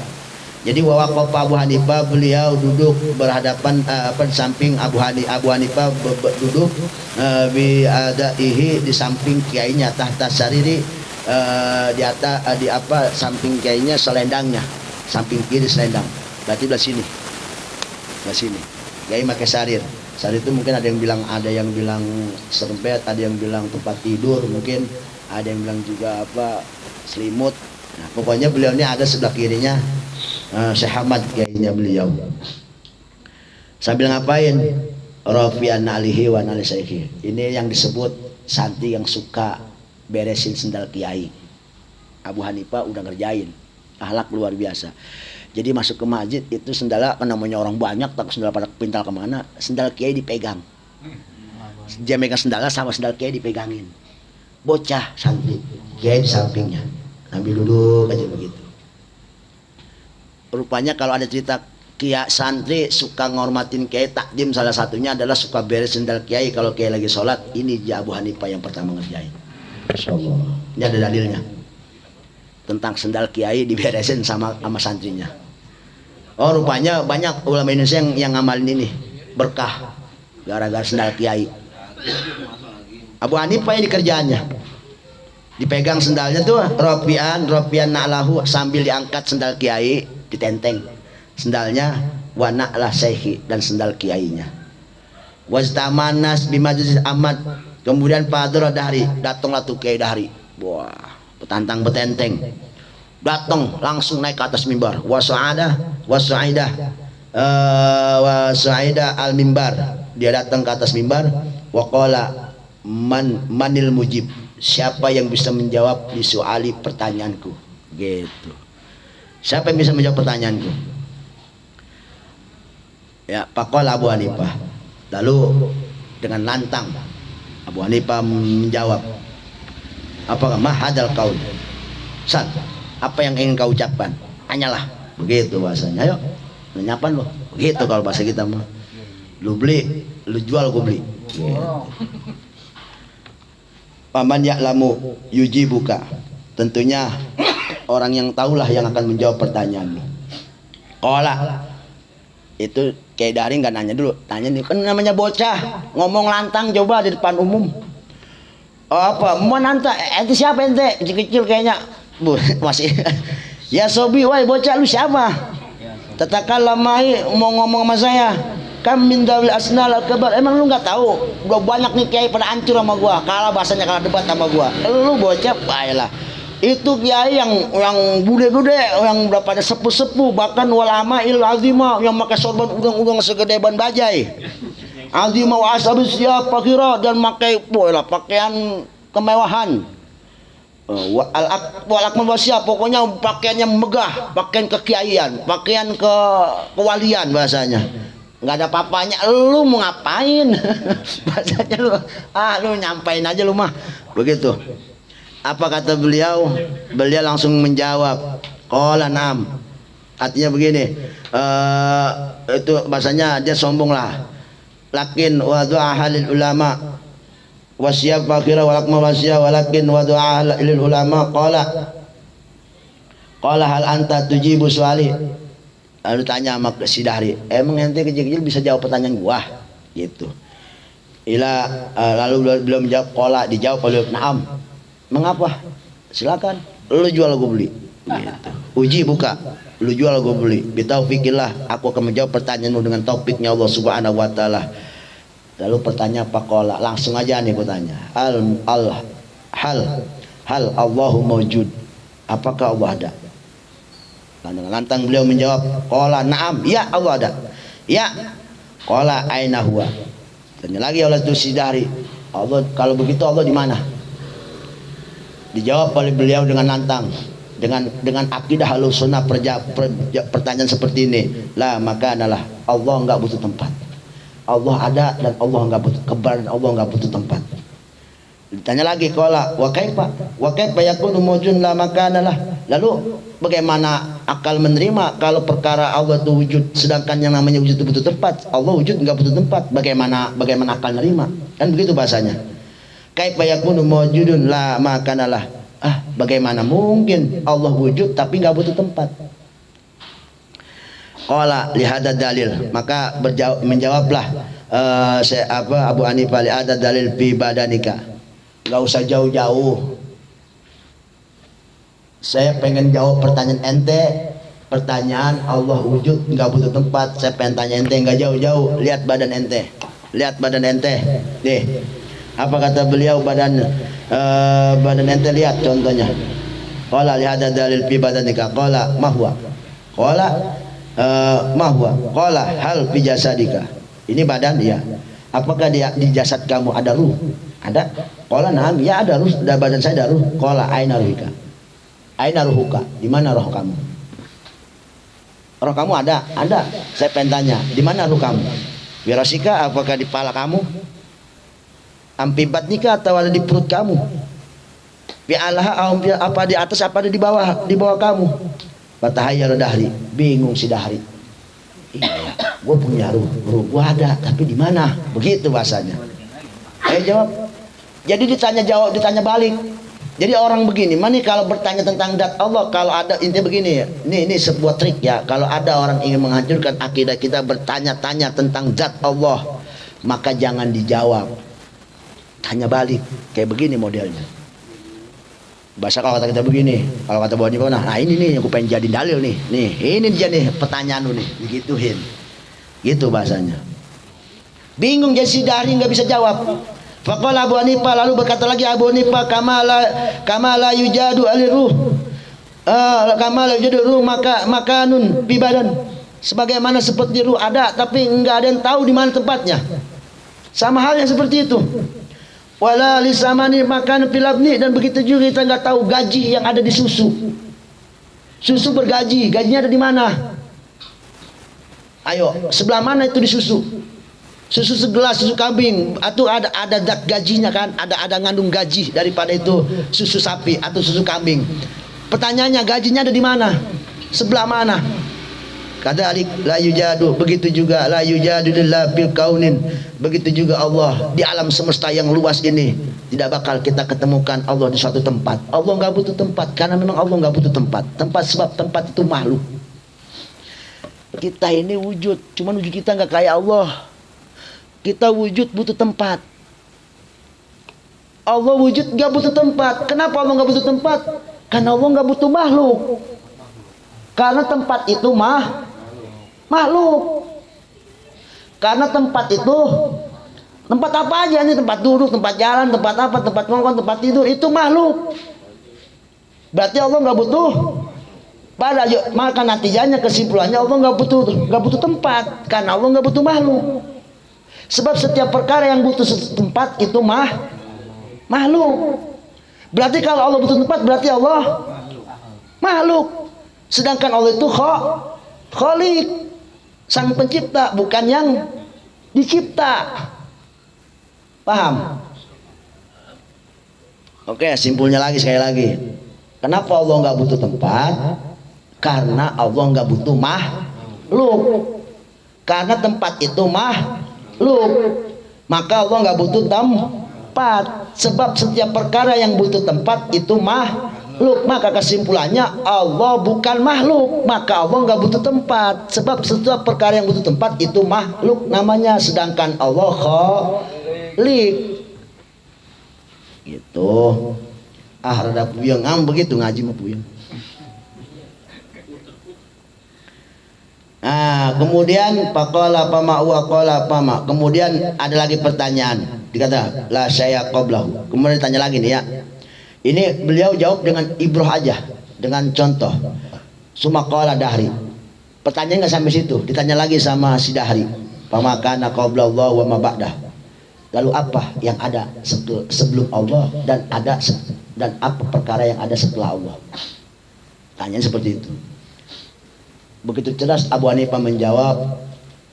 S2: Jadi waqafa Abu Hanifah, beliau duduk berhadapan di samping Abu Hanifah duduk bi adaihi, di samping kiainya, tahta sariri, di atas samping kiainya selendangnya, samping kiri selendang. Berarti belah sini. Belah sini. Kiai pakai sarir. Sarir itu mungkin ada yang bilang serempet, ada yang bilang tempat tidur, mungkin ada yang bilang juga selimut. Nah, pokoknya beliau ini ada sebelah kirinya Syekh Ahmad, kiainya beliau. Sambil ngapain? Rafi'an alihi wa nali syekhi. Ini yang disebut santri yang suka beresin sendal kiai. Abu Hanifah udah ngerjain, akhlak luar biasa. Jadi masuk ke masjid itu sendalnya, kan namanya orang banyak, takut sendal pada pintal kemana, sendal kiai dipegang. Dia megang sendalnya sama sendal kiai dipegangin. Bocah santri, kiai di sampingnya, sambil duduk aja begitu. Rupanya kalau ada cerita kiai santri suka ngormatin kiai, takdim salah satunya adalah suka beres sendal kiai kalau kiai lagi sholat. Ini Abu Hanifah yang pertama ngerjain. Masya Allah. Ini ada dalilnya tentang sendal kiai diberesin sama santrinya. Oh, rupanya banyak ulama Indonesia yang ngamalin ini berkah gara-gara sendal kiai. Abu Hanifah ini kerjaannya dipegang sendalnya tuh, ropian na'lahu, sambil diangkat sendal kiai, ditenteng sendalnya, wa na'lah syekhi, dan sendal kiainya. Wastamanas bimajlis Ahmad, kemudian Padra Dahri, datanglah tuh Kiai Dahri. Wah, petantang betenteng, datang langsung naik ke atas mimbar. Wasu'aida al mimbar, dia datang ke atas mimbar. Waqala manil mujib, siapa yang bisa menjawab di soali pertanyaanku, gitu. Siapa yang bisa menjawab pertanyaanku? Ya, faqala Abu Hanifah. Lalu dengan lantang Abu Hanifah menjawab, apa mahadal qaul? San, apa yang ingin kau ucapkan? Tanyalah. Begitu bahasanya. Ayo, nanyapan lo. Begitu kalau bahasa kita mah. Lu beli, lu jual, gua beli. Gitu. Paman ya'lamu yujibuka. Tentunya orang yang tahulah yang akan menjawab pertanyaanmu. Qala, itu Kiai Dahri nggak nanya dulu, tanya nih, kan namanya bocah ngomong lantang coba di depan umum. Oh, apa mau nanta ente siapa ente, kecil-kecil kayaknya masih ya sobi, woi bocah lu siapa, tatakan lamai mau ngomong sama saya. Kam min dawil asnal al-kabar. Emang lu nggak tahu? Gua banyak nih kiai pada hancur sama gua. Kalah bahasanya, kalah debat sama gua. Lu bocah baiklah. Itu kiai yang bude-bude, yang berapa ada sepuh-sepuh, bahkan ulama il azimah yang pakai sorban udang-udang segede ban bajai. Azimah wa ashabus siap fakira, dan pakai bola pakaian kemewahan. Wal-akmal wasya, pokoknya pakaiannya megah, pakaian kekiaian, pakaian kewalian bahasanya. Nggak ada papanya, lu mau ngapain? Bahasanya lu nyampain aja lu mah begitu. Apa kata beliau? Beliau langsung menjawab, qala na'am. Artinya begini, itu bahasanya dia sombong lah. Lakin wa du'a halil ulama wasiyab fakhira walakma wasiyab, walakin wa du'a halil ulama qala hal anta tujibu suali. Lalu tanya sama si Dahri, emang ente kecil-kecil bisa jawab pertanyaan gua? Gitu. Lalu beliau menjawab, qala, dijawab oleh na'am. Mengapa? Silakan. Lu jual gua beli. Gitu. Uji buka. Lu jual gua beli. Bitaufikillah, aku akan menjawab pertanyaan lu dengan taufiknya Allah Subhanahu wa taala. Lalu pertanyaan apa qala? Langsung aja nih gua tanya. Hal Allahu mawjud. Apakah Allah ada? Dengan lantang beliau menjawab, qala na'am, ya Allah ada. Ya. Qala aina huwa. Tanya lagi oleh si Dahri, Allah, kalau begitu Allah di mana? Dijawab oleh beliau dengan lantang, dengan akidah Ahlussunnah pertanyaan seperti ini. La maka adalah Allah enggak butuh tempat. Allah ada dan Allah enggak butuh kebar, dan Allah enggak butuh tempat. Ditanya lagi, qala wa kaifa yakunu mawjudun la makanalah. Lalu bagaimana akal menerima kalau perkara Allah itu wujud, sedangkan yang namanya wujud itu butuh tempat? Allah wujud enggak butuh tempat. Bagaimana akal menerima? Kan begitu bahasanya. Kaifa yakunu mawjudun la makanalah. Bagaimana mungkin Allah wujud tapi enggak butuh tempat? Qala lihada dalil, maka menjawablah Abu Hanifah, lihada dalil fi badanika. Gak usah jauh-jauh. Saya pengen jawab pertanyaan ente. Pertanyaan Allah wujud nggak butuh tempat. Saya pengen tanya ente nggak jauh-jauh. Lihat badan ente. Lihat badan ente. Nih. Apa kata beliau badan ente, lihat contohnya. Qala lihada dalil fi badanika. Qala mahwa. Qala mahwa. Qala hal fi jasadika. Ini badan ya. Apakah di jasad kamu ada ruh? Ada? Qala na'am, ya ada ruh, badan saya ada ruh. Qala aina ruhika? Aina ruhuka? Di mana roh kamu? Roh kamu ada? Ada. Saya pengen tanya, di mana ruh kamu? Wirasika, apakah di kepala kamu? Ampibat nikah atau ada di perut kamu? Bi'alaha apa di atas, apa ada di bawah kamu? Batahayya Dahri, bingung si Dahri. Iya, gue punya ruh gue ada, tapi di mana? Begitu bahasanya. Jawab. Jadi ditanya balik. Jadi orang begini, mana kalau bertanya tentang zat Allah, kalau ada intinya begini ya. Ini sebuah trik ya. Kalau ada orang ingin menghancurkan akidah kita, bertanya-tanya tentang zat Allah, maka jangan dijawab. Tanya balik. Kayak begini modelnya. Bahasa kalau kata kita begini, kalau kata Bani Bona, nah ini nih aku pengen jadi dalil nih. Nih, ini dia nih pertanyaan lu nih, digituin. Gitu bahasanya. Bingung jadi si Dahri nggak bisa jawab. Faqala Abu Hanifah, lalu berkata lagi Abu Hanifah, kamala yujadu aliruh. Kamala yujadu ruh makanun bi badan. Sebagaimana seperti ruh ada tapi enggak ada yang tahu di mana tempatnya. Sama halnya seperti itu. Wala lisamani makan filabni, dan begitu juga kita enggak tahu gaji yang ada di susu. Susu bergaji, gajinya ada di mana? Ayo, sebelah mana itu di susu? Susu segelas susu kambing, atau ada zat gajinya kan? Ada ngandung gaji daripada itu susu sapi atau susu kambing. Pertanyaannya, gajinya ada di mana? Sebelah mana? Kata alik la yujadu, begitu juga la yujadu lillah fil kaunin, begitu juga Allah di alam semesta yang luas ini tidak bakal kita ketemukan Allah di suatu tempat. Allah nggak butuh tempat, karena memang Allah nggak butuh tempat. Sebab tempat itu makhluk. Kita ini wujud, cuman wujud kita nggak kayak Allah. Kita wujud butuh tempat. Allah wujud nggak butuh tempat. Kenapa Allah nggak butuh tempat? Karena Allah nggak butuh makhluk. Karena tempat itu makhluk. Karena tempat itu, tempat apa aja nih, tempat duduk, tempat jalan, tempat apa, tempat ngongkon, tempat tidur, itu makhluk. Berarti Allah nggak butuh. Maka natijanya, kesimpulannya Allah nggak butuh tempat, karena Allah nggak butuh makhluk. Sebab setiap perkara yang butuh tempat itu makhluk. Berarti kalau Allah butuh tempat, berarti Allah makhluk. Sedangkan Allah itu Khalik, sang pencipta, bukan yang dicipta. Paham? Oke, simpulnya lagi sekali lagi. Kenapa Allah nggak butuh tempat? Karena Allah nggak butuh makhluk. Karena tempat itu makhluk, maka Allah nggak butuh tempat. Sebab setiap perkara yang butuh tempat itu makhluk. Maka kesimpulannya Allah bukan makhluk, maka Allah nggak butuh tempat. Sebab setiap perkara yang butuh tempat itu makhluk namanya, sedangkan Allah Khalik. Gitu. Rada puyeng, begitu ngaji mah puyeng. Nah, kemudian faqala fama wa qala fama. Kemudian ada lagi pertanyaan. Dikata la saya qablahu. Kemudian ditanya lagi nih ya. Ini beliau jawab dengan ibrah aja, dengan contoh. Suma qala Dahri. Pertanyaan enggak sampai situ, ditanya lagi sama si Dahri. Fama kana qablallah wa ma ba'dah. Lalu apa yang ada sebelum Allah dan apa perkara yang ada setelah Allah? Tanya seperti itu. Begitu cerdas Abu Hanifah menjawab,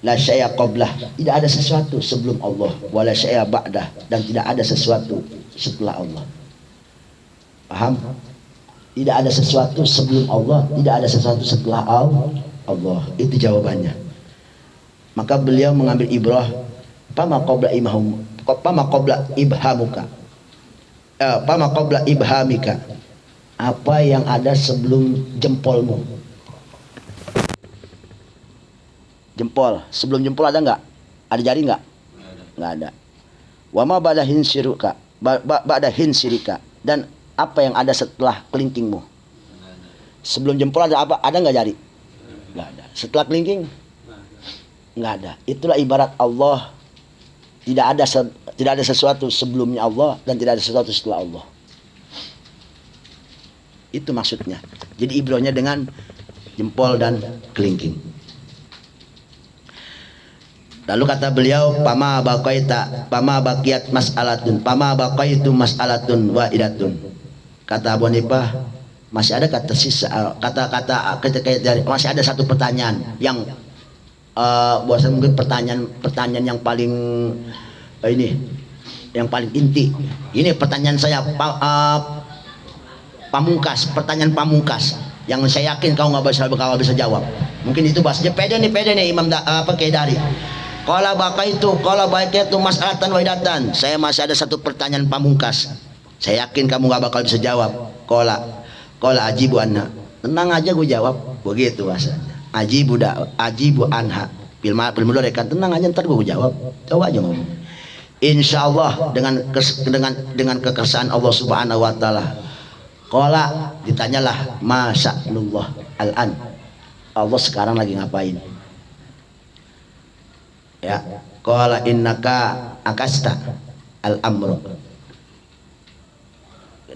S2: la syai'a qablah, tidak ada sesuatu sebelum Allah, wala syai'a ba'dah, dan tidak ada sesuatu setelah Allah. Paham? Tidak ada sesuatu sebelum Allah, tidak ada sesuatu setelah Allah. Itu jawabannya. Maka beliau mengambil ibrah, pama qabla ibhamika, apa yang ada sebelum jempolmu. Jempol, sebelum jempol ada nggak? Ada jari nggak? Nggak ada. Wama ba'dahin syirika, ba'dahin syirika, dan apa yang ada setelah kelingkingmu? Sebelum jempol ada apa? Ada nggak jari? Nggak ada. Setelah kelingking? Nggak ada. Itulah ibarat Allah. Tidak ada sesuatu sebelumnya Allah dan tidak ada sesuatu setelah Allah. Itu maksudnya. Jadi ibrahnya dengan jempol dan kelingking. Lalu kata beliau, pama baqiyat mas'alatun, pama baqaitu mas'alatun wa idatun. Kata Abu Hanifah, masih ada masih ada satu pertanyaan yang bahwasanya mungkin pertanyaan yang paling yang paling inti. Ini pertanyaan saya pamungkas, pertanyaan pamungkas yang saya yakin kau nggak bisa jawab. Mungkin itu bahasanya pede nih Imam Kiai Dari. Kalau baik itu mas'alatan waidatan. Saya masih ada satu pertanyaan pamungkas. Saya yakin kamu gak bakal bisa jawab. Qala ajibu anha. Tenang aja gue jawab. Begitu bahasanya. Ajibu anha. Bil mudhari kan, tenang aja ntar gue jawab. Coba aja ngomong. Insyaallah dengan kekersaan Allah Subhanahu wa taala. Qala, ditanyalah masya'nullah al-an. Allah sekarang lagi ngapain? Ya, qala innaka akasta al-amru.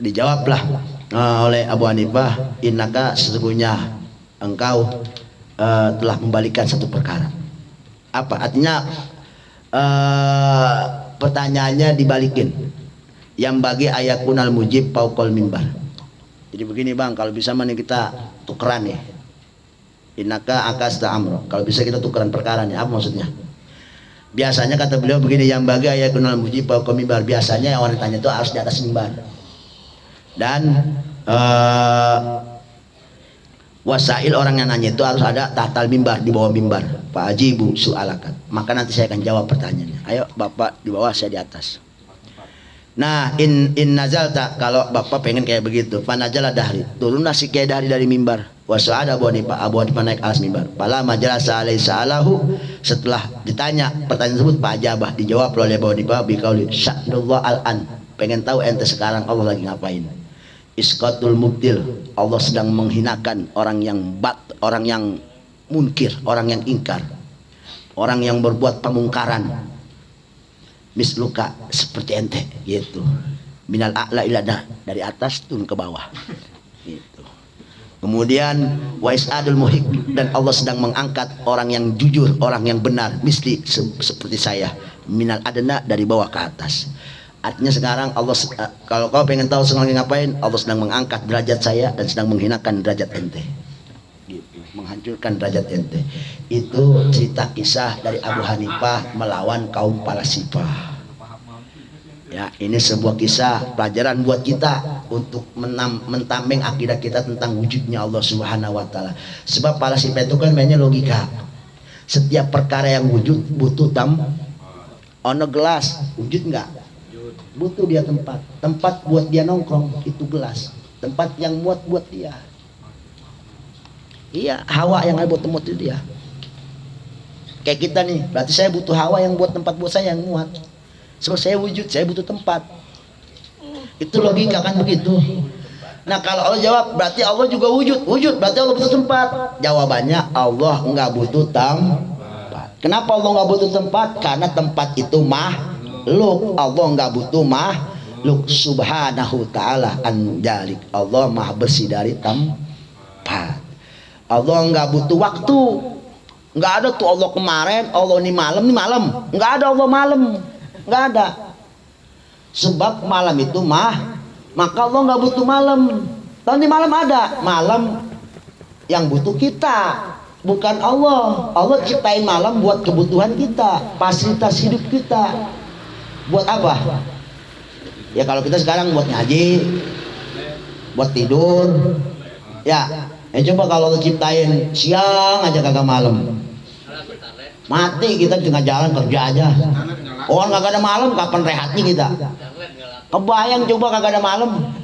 S2: Dijawablah oleh Abu Hanifah, innaka, sesungguhnya engkau telah membalikan satu perkara. Apa artinya? Pertanyaannya dibalikin. Yang bagi ayakunal mujib fauqal mimbar. Jadi begini Bang, kalau bisa mana kita tukeran nih. Innaka akasta amru. Kalau bisa kita tukeran perkara nih, apa maksudnya? Biasanya kata beliau begini, yang bagi ayakunal mujib fauqal mimbar. Biasanya yang orang tanya itu harus di atas mimbar. Dan wasail orang yang nanya itu harus ada tahtal mimbar, di bawah mimbar. Pak ajibu su'alakan. Maka nanti saya akan jawab pertanyaannya. Ayo Bapak di bawah, saya di atas. Nah, in nazalta, kalau Bapak pengen kayak begitu, panajala Dahri, turunlah si Kiai Dahri dari mimbar. Wasu'ada Abu Hanifah naik alas mimbar. Pala majalasa alaihi sa'alahu, setelah ditanya pertanyaan tersebut, Pak Ajabah, dijawab oleh Abu Hanifah biqauli sya'nullah al-an. Pengen tahu ente sekarang Allah lagi ngapain? Isqatul mubdil, Allah sedang menghinakan orang yang munkir, orang yang ingkar. orang yang berbuat pemungkaran, misluka seperti ente gitu, minal a'la ilada, dari atas turun ke bawah gitu. Kemudian waisadul muhik, dan Allah sedang mengangkat orang yang jujur, orang yang benar, misli seperti saya, minal adna, dari bawah ke atas. Artinya sekarang Allah, kalau kau pengen tahu sedang ngapain, Allah sedang mengangkat derajat saya dan sedang menghinakan derajat ente gitu, menghancurkan derajat ente. Itu cerita kisah dari Abu Hanifah melawan kaum Palasifah. Ya, ini sebuah kisah pelajaran buat kita untuk mentameng akidah kita tentang wujudnya Allah Subhanahu wa taala. Sebab Palasifah itu kan mainnya logika. Setiap perkara yang wujud butuh ono gelas, wujud enggak? Butuh dia tempat. Tempat buat dia nongkrong itu gelas. Tempat yang muat buat dia. Iya, hawa yang ada buat tempat itu dia. Kayak kita nih, berarti saya butuh hawa yang buat tempat buat saya yang muat. Sebab saya wujud, saya butuh tempat. Itu logika kan begitu. Nah kalau Allah jawab, berarti Allah juga wujud. Wujud berarti Allah butuh tempat. Jawabannya, Allah enggak butuh tempat. Kenapa Allah enggak butuh tempat? Karena tempat itu makhluk. Allah enggak butuh makhluk. Subhanahu ta'ala anjalik. Allah maha bersih dari tempat. Allah enggak butuh waktu. Enggak ada tuh Allah kemarin, Allah ini malam. Enggak ada Allah malam. Enggak ada. Sebab malam itu maka Allah enggak butuh malam. Tapi malam ada. Malam yang butuh kita, bukan Allah. Allah ciptain malam buat kebutuhan kita, fasilitas hidup kita. Buat apa? Ya kalau kita sekarang buat ngaji, buat tidur. Ya, coba kalau Allah ciptain siang aja kagak malam. Mati kita tengah jalan kerja aja. Orang kagak ada malam, kapan rehatnya kita? Kebayang coba kagak ada malam.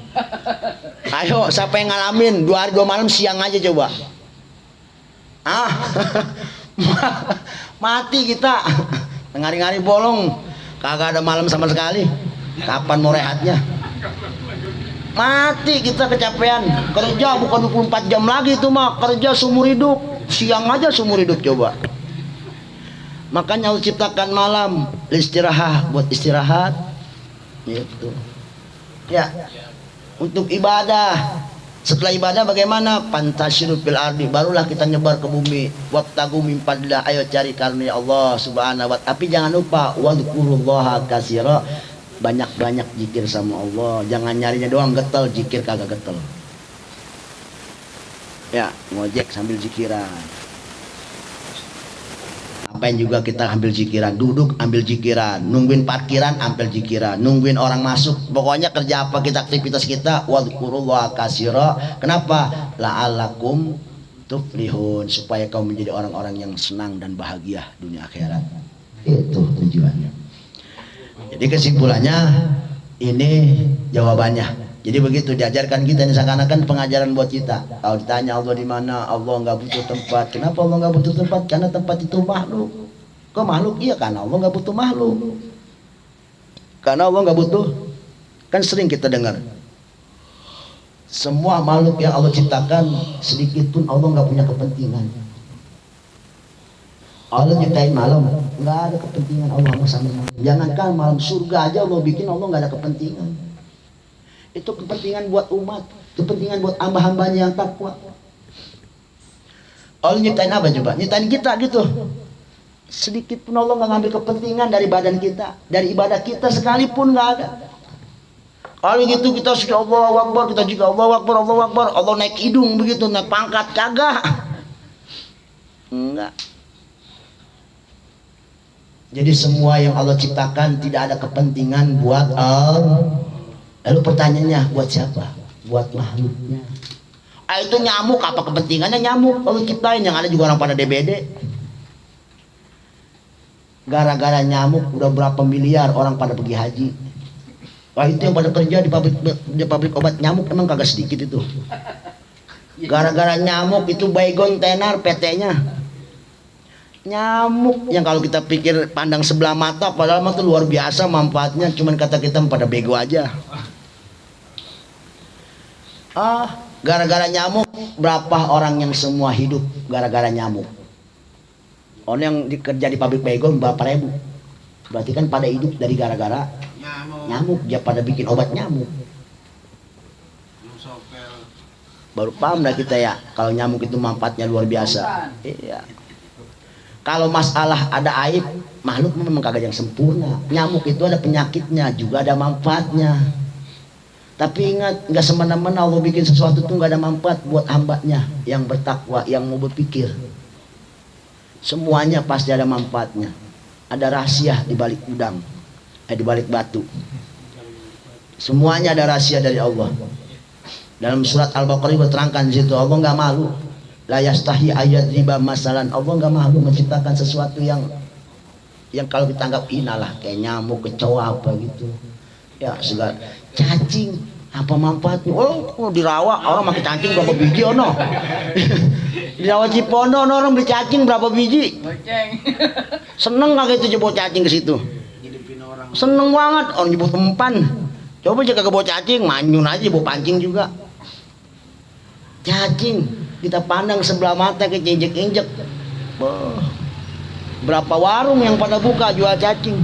S2: Ayo siapa yang ngalamin 2 hari 2 malam siang aja coba. Mati kita. Tengah-hari bolong, kagak ada malam sama sekali. Kapan mau rehatnya? Mati kita kecapean. Kerja bukan 24 jam lagi itu mah, kerja seumur hidup. Siang aja seumur hidup coba. Makanya Allah ciptakan malam istirahat, buat istirahat gitu. Ya, untuk ibadah. Setelah ibadah bagaimana? Pantasyiru fil ardi, barulah kita nyebar ke bumi. Wabtagu min fadlillah, ayo cari karunia Allah Subhanahu wa ta'ala. Tapi jangan lupa wadzukurullaha katsira, banyak-banyak zikir sama Allah. Jangan nyarinya doang getel, zikir kagak getel. Ya, ngojek sambil zikiran. Ngapain juga kita ambil zikiran, duduk ambil zikiran, nungguin parkiran ambil zikiran, nungguin orang masuk, pokoknya kerja apa kita, aktivitas kita, wadzukurullaha katsira. Kenapa? La'allakum tuflihun, supaya kau menjadi orang-orang yang senang dan bahagia dunia akhirat. Itu tujuannya. Jadi kesimpulannya ini jawabannya. Jadi begitu diajarkan kita, ini seakan-akan pengajaran buat kita. Kalau ditanya Allah di mana, Allah nggak butuh tempat. Kenapa Allah nggak butuh tempat? Karena tempat itu makhluk. Kok makhluk? Iya, karena Allah nggak butuh makhluk. Karena Allah nggak butuh. Kan sering kita dengar, semua makhluk yang Allah ciptakan, sedikit pun Allah nggak punya kepentingan. Allah ciptain malam, nggak ada kepentingan Allah sama malam. Jangankan malam, surga aja Allah bikin, Allah nggak ada kepentingan. Itu kepentingan buat umat, kepentingan buat hamba-hambanya yang takwa. Allah nyiptain apa coba? Nyiptain kita gitu. Sedikit pun Allah nggak ngambil kepentingan dari badan kita, dari ibadah kita sekalipun nggak ada. Kalau gitu kita sudah Allahu Akbar, kita juga Allahu Akbar, Allahu Akbar, Allah naik hidung begitu, naik pangkat, kagak. Enggak. Jadi semua yang Allah ciptakan tidak ada kepentingan buat Allah. Lalu pertanyaannya, buat siapa? Buat makhluknya. Itu nyamuk, apa kepentingannya nyamuk? Allah ciptain, yang ada juga orang pada DBD. Gara-gara nyamuk udah berapa miliar orang pada pergi haji. Wah, itu yang pada kerja di pabrik obat nyamuk emang kagak sedikit itu. Gara-gara nyamuk itu baygon tenar PT-nya. Nyamuk yang kalau kita pikir pandang sebelah mata, padahal itu luar biasa manfaatnya, cuman kata kita pada bego aja. Gara-gara nyamuk berapa orang yang semua hidup gara-gara nyamuk. Orang yang kerja di pabrik baygon berapa ribu, berarti kan pada hidup dari gara-gara nyamuk. Dia pada bikin obat nyamuk. Baru paham dah kita ya kalau nyamuk itu manfaatnya luar biasa. Iya. Kalau masalah ada aib, makhluk memang kagak yang sempurna. Nyamuk itu ada penyakitnya, juga ada manfaatnya. Tapi ingat, nggak semena-mena Allah bikin sesuatu tuh nggak ada manfaat buat hambanya yang bertakwa, yang mau berpikir. Semuanya pasti ada manfaatnya. Ada rahasia di balik udang, di balik batu. Semuanya ada rahasia dari Allah. Dalam surat Al-Baqarah diterangkan di situ, Allah nggak malu. La yastahi ayat riba masalan. Allah nggak malu menciptakan sesuatu yang kalau kita anggap hina lah, kayak nyamuk, kecoa apa gitu. Ya segala cacing apa manfaatnya? Oh dirawat orang makan cacing berapa biji ono? Dirawat Cipondo orang beli cacing berapa biji? Seneng kagak itu jebol cacing ke situ? Seneng banget orang jebol tempan. Coba jaga bawa cacing, manyun aja bawa pancing juga. Cacing kita pandang sebelah mata ke injek-injek. Berapa warung yang pada buka jual cacing?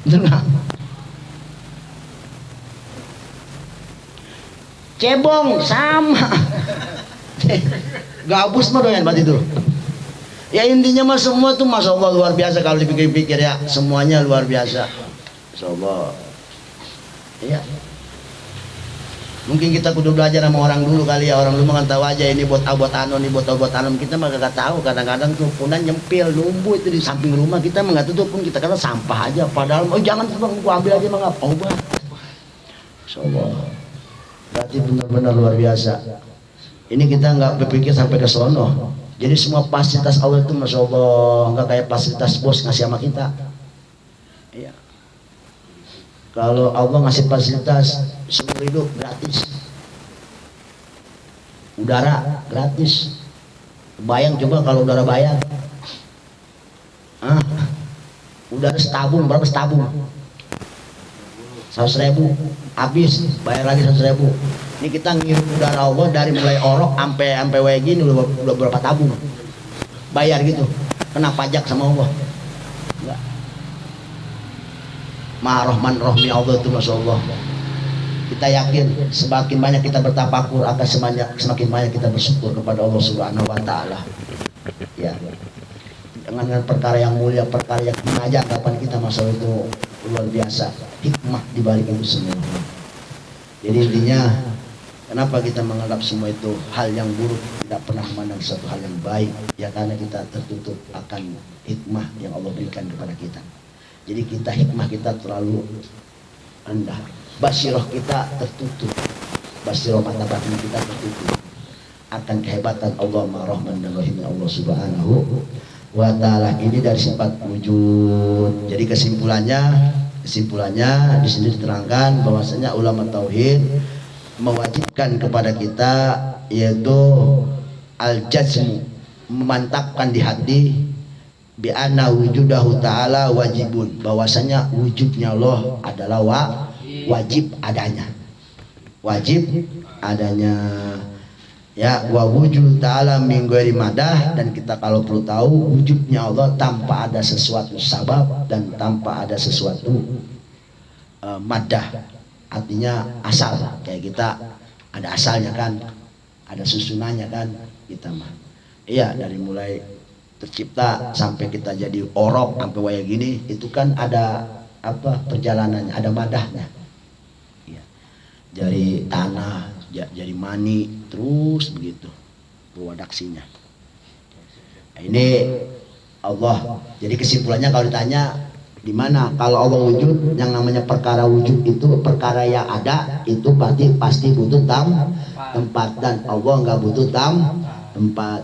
S2: Dengar. Cebong sama. Gabus mah doyan banget itu. Ya intinya mah semua tuh masya Allah luar biasa kalau dipikir-pikir ya, semuanya luar biasa. Masya Allah. Iya. Mungkin kita kudu belajar sama orang dulu kali ya, orang dulu mah kan tahu aja ini buat obat anu, ini buat obat anu. Kita mah gak tahu, kadang-kadang tuh punan nyempil numbu itu di samping rumah kita mah nggak tutup pun kita kata sampah aja, padahal jangan tuh bang, gua ambil aja mah nggak obat. Insyaallah. Berarti benar-benar luar biasa. Ini kita nggak berpikir sampai ke sono. Jadi semua fasilitas Allah itu masya Allah nggak kayak fasilitas bos ngasih sama kita. Iya. Kalau Allah ngasih fasilitas seumur hidup gratis, udara gratis. Bayang coba kalau udara bayar, udara setabung berapa setabung? 100.000 habis, bayar lagi 100.000. Ini kita ngirim udara Allah dari mulai orok sampai kayak gini udah berapa tabung? Bayar gitu, kena pajak sama Allah. Enggak. Maha Rahman Rahmi Allah itu masya Allah. Kita yakin semakin banyak kita bertafakur akan semakin banyak kita bersyukur kepada Allah Subhanahu wa taala. Ya. Dengan perkara yang mulia, perkara yang mengajak kapan kita masalah itu luar biasa. Hikmah di balik itu semua. Jadi intinya kenapa kita menganggap semua itu hal yang buruk, tidak pernah memandang suatu hal yang baik, ya karena kita tertutup akan hikmah yang Allah berikan kepada kita. Jadi kita hikmah kita terlalu rendah, basiroh kita tertutup, basiroh mata batin kita tertutup akan kehebatan Allah Ar-Rahman dan Rahim Allah Subhanahu wa taala. Ini dari sifat wujud. Jadi kesimpulannya di sini diterangkan bahwasanya ulama tauhid mewajibkan kepada kita yaitu al-jazm, memantapkan di hati bi anna wujudahu ta'ala wajibun, bahwasanya wujudnya Allah adalah wajib adanya, ya. Wa wujud ta'ala min ghairi madah, dan kita kalau perlu tahu wujudnya Allah tanpa ada sesuatu sabab dan tanpa ada sesuatu madah, artinya asal. Kayak kita ada asalnya kan, ada susunannya kan kita mah. Iya, dari mulai tercipta sampai kita jadi orok sampai waya gini itu kan ada apa perjalanannya, ada madahnya. Ya. Dari tanah jadi mani terus begitu produksinya. Nah, ini Allah. Jadi kesimpulannya kalau ditanya di mana kalau Allah wujud, yang namanya perkara wujud itu perkara yang ada itu pasti butuh tempat, dan Allah nggak butuh tempat.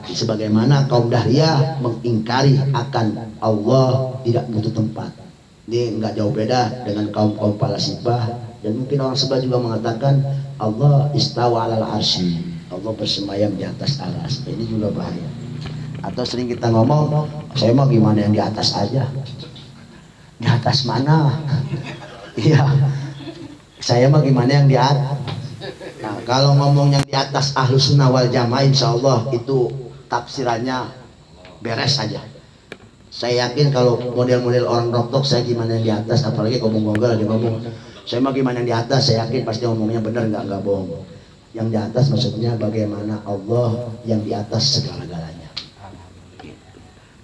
S2: Sebagaimana kaum Dahriyah mengingkari akan Allah tidak butuh tempat. Ini nggak jauh beda dengan kaum Falasifah, dan mungkin orang sebelah juga mengatakan Allah istawa alal arsy, Allah bersemayam di atas aras. Ini juga bahaya. Atau sering kita ngomong, saya mah gimana yang di atas aja. Di atas mana? Iya, saya mah gimana yang di atas. Nah, kalau ngomong yang di atas Ahlus Sunnah wal Jamaah, insya Allah itu tafsirannya beres aja. Saya yakin kalau model-model orang roktok saya gimana yang di atas, apalagi ngomong-ngomong lagi ngomong saya mah gimana yang di atas, saya yakin pasti ngomongnya benar, nggak bohong. Yang di atas maksudnya bagaimana Allah yang di atas segala-galanya.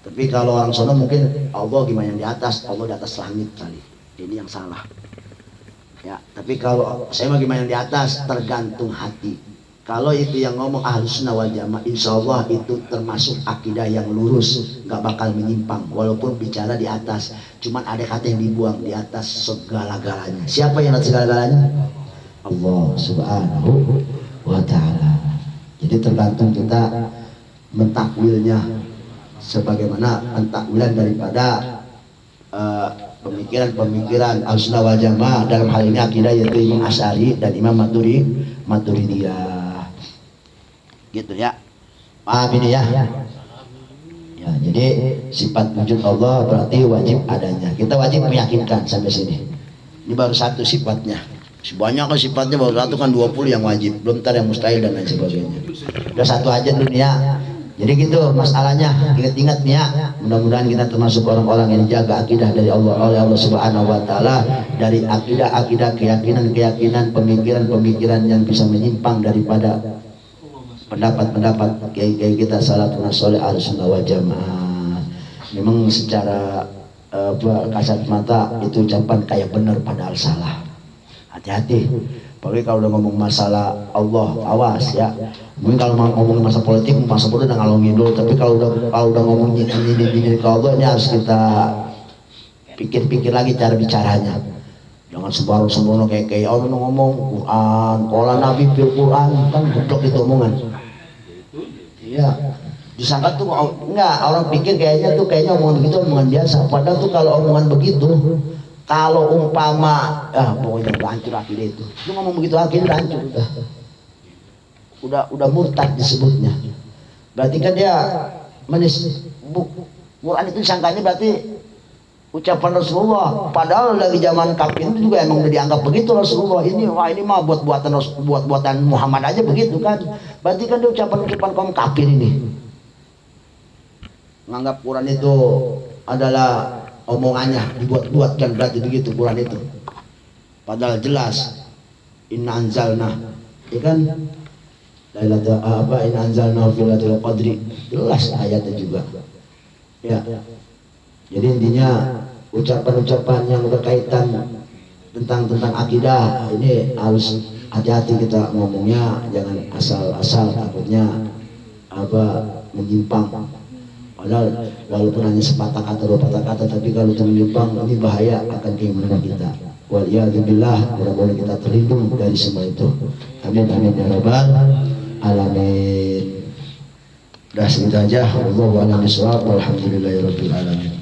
S2: Tapi kalau orang sono mungkin Allah gimana yang di atas, Allah di atas langit kali. Ini yang salah. Ya, tapi kalau saya mah gimana yang di atas tergantung hati. Kalau itu yang ngomong Ahlus Sunnah wal Jamaah, insya Allah itu termasuk akidah yang lurus, nggak bakal menyimpang. Walaupun bicara di atas, cuman ada kata yang dibuang di atas segala-galanya. Siapa yang atas segala-galanya? Allah Subhanahu wa Ta'ala. Jadi tergantung kita mentakwilnya sebagaimana pentakwilan daripada pemikiran-pemikiran Ahlus Sunnah wal Jamaah dalam hal ini akidah yaitu Imam Asy'ari dan Imam Maturidiyah. Gitu ya, paham ini ya? Ya, jadi sifat wujud Allah berarti wajib adanya. Kita wajib meyakinkan sampai sini. Ini baru satu sifatnya. Banyak kan sifatnya, baru satu kan 20 yang wajib. Belum ntar yang mustahil dan lain sebagainya. Udah satu aja dulu ya. Jadi gitu masalahnya. Ingat-ingat nih ya. Mudah-mudahan kita termasuk orang-orang yang dijaga akidah dari Allah oleh Allah Subhanahu wa Ta'ala, dari akidah-akidah, keyakinan-keyakinan, pemikiran-pemikiran yang bisa menyimpang daripada pendapat-pendapat kiai-kiai kita salafun saleh Ahlus Sunnah wal Jamaah. Memang secara kasat mata itu ucapan kayak benar padahal salah. Hati-hati. Apalagi kalau udah ngomong masalah Allah, awas ya. Mungkin kalau ngomong masalah politik, masa bodoh udah ngalor ngidul. Tapi kalau udah ngomong ini ke Allah, ini harus kita pikir-pikir lagi cara bicaranya. Jangan sembarangan kayak orang ngomong Quran, qala Nabi fil Quran, kan goblok itu omongan. Iya. Disangka tuh enggak, orang pikir kayaknya omongan begitu omongan biasa. Padahal tuh kalau omongan begitu, kalau umpama pokoknya udah hancur akidah itu. Lu ngomong begitu akidah hancur udah murtad disebutnya. Berarti kan dia Quran itu disangkanya berarti ucapan Rasulullah, padahal dari zaman kafir itu juga emang udah dianggap begitu Rasulullah. Ini mah buatan Muhammad aja begitu kan. Berarti kan dia ucapan kaum kafir ini. Menganggap Quran itu adalah omongannya, dibuat-buat kan, berarti begitu Quran itu. Padahal jelas inna anzalna, ya kan? Inna anzalna fi lailatul qadri. Jelas ayatnya juga. Ya. Jadi intinya ucapan-ucapan yang berkaitan tentang akidah ini harus hati-hati kita ngomongnya, jangan asal-asal, takutnya menyimpang. Padahal walaupun hanya sepatah kata, 2 patah kata, tapi kalau itu menyimpang ini bahaya akan keimanan kita. Waliyadzubillah, mudah-mudahan kita terlindung dari semua itu. Amin amin ya rabbal alamin. Udah segitu aja. Wallahu a'lam bishawab. Walhamdulillahirabbil alamin.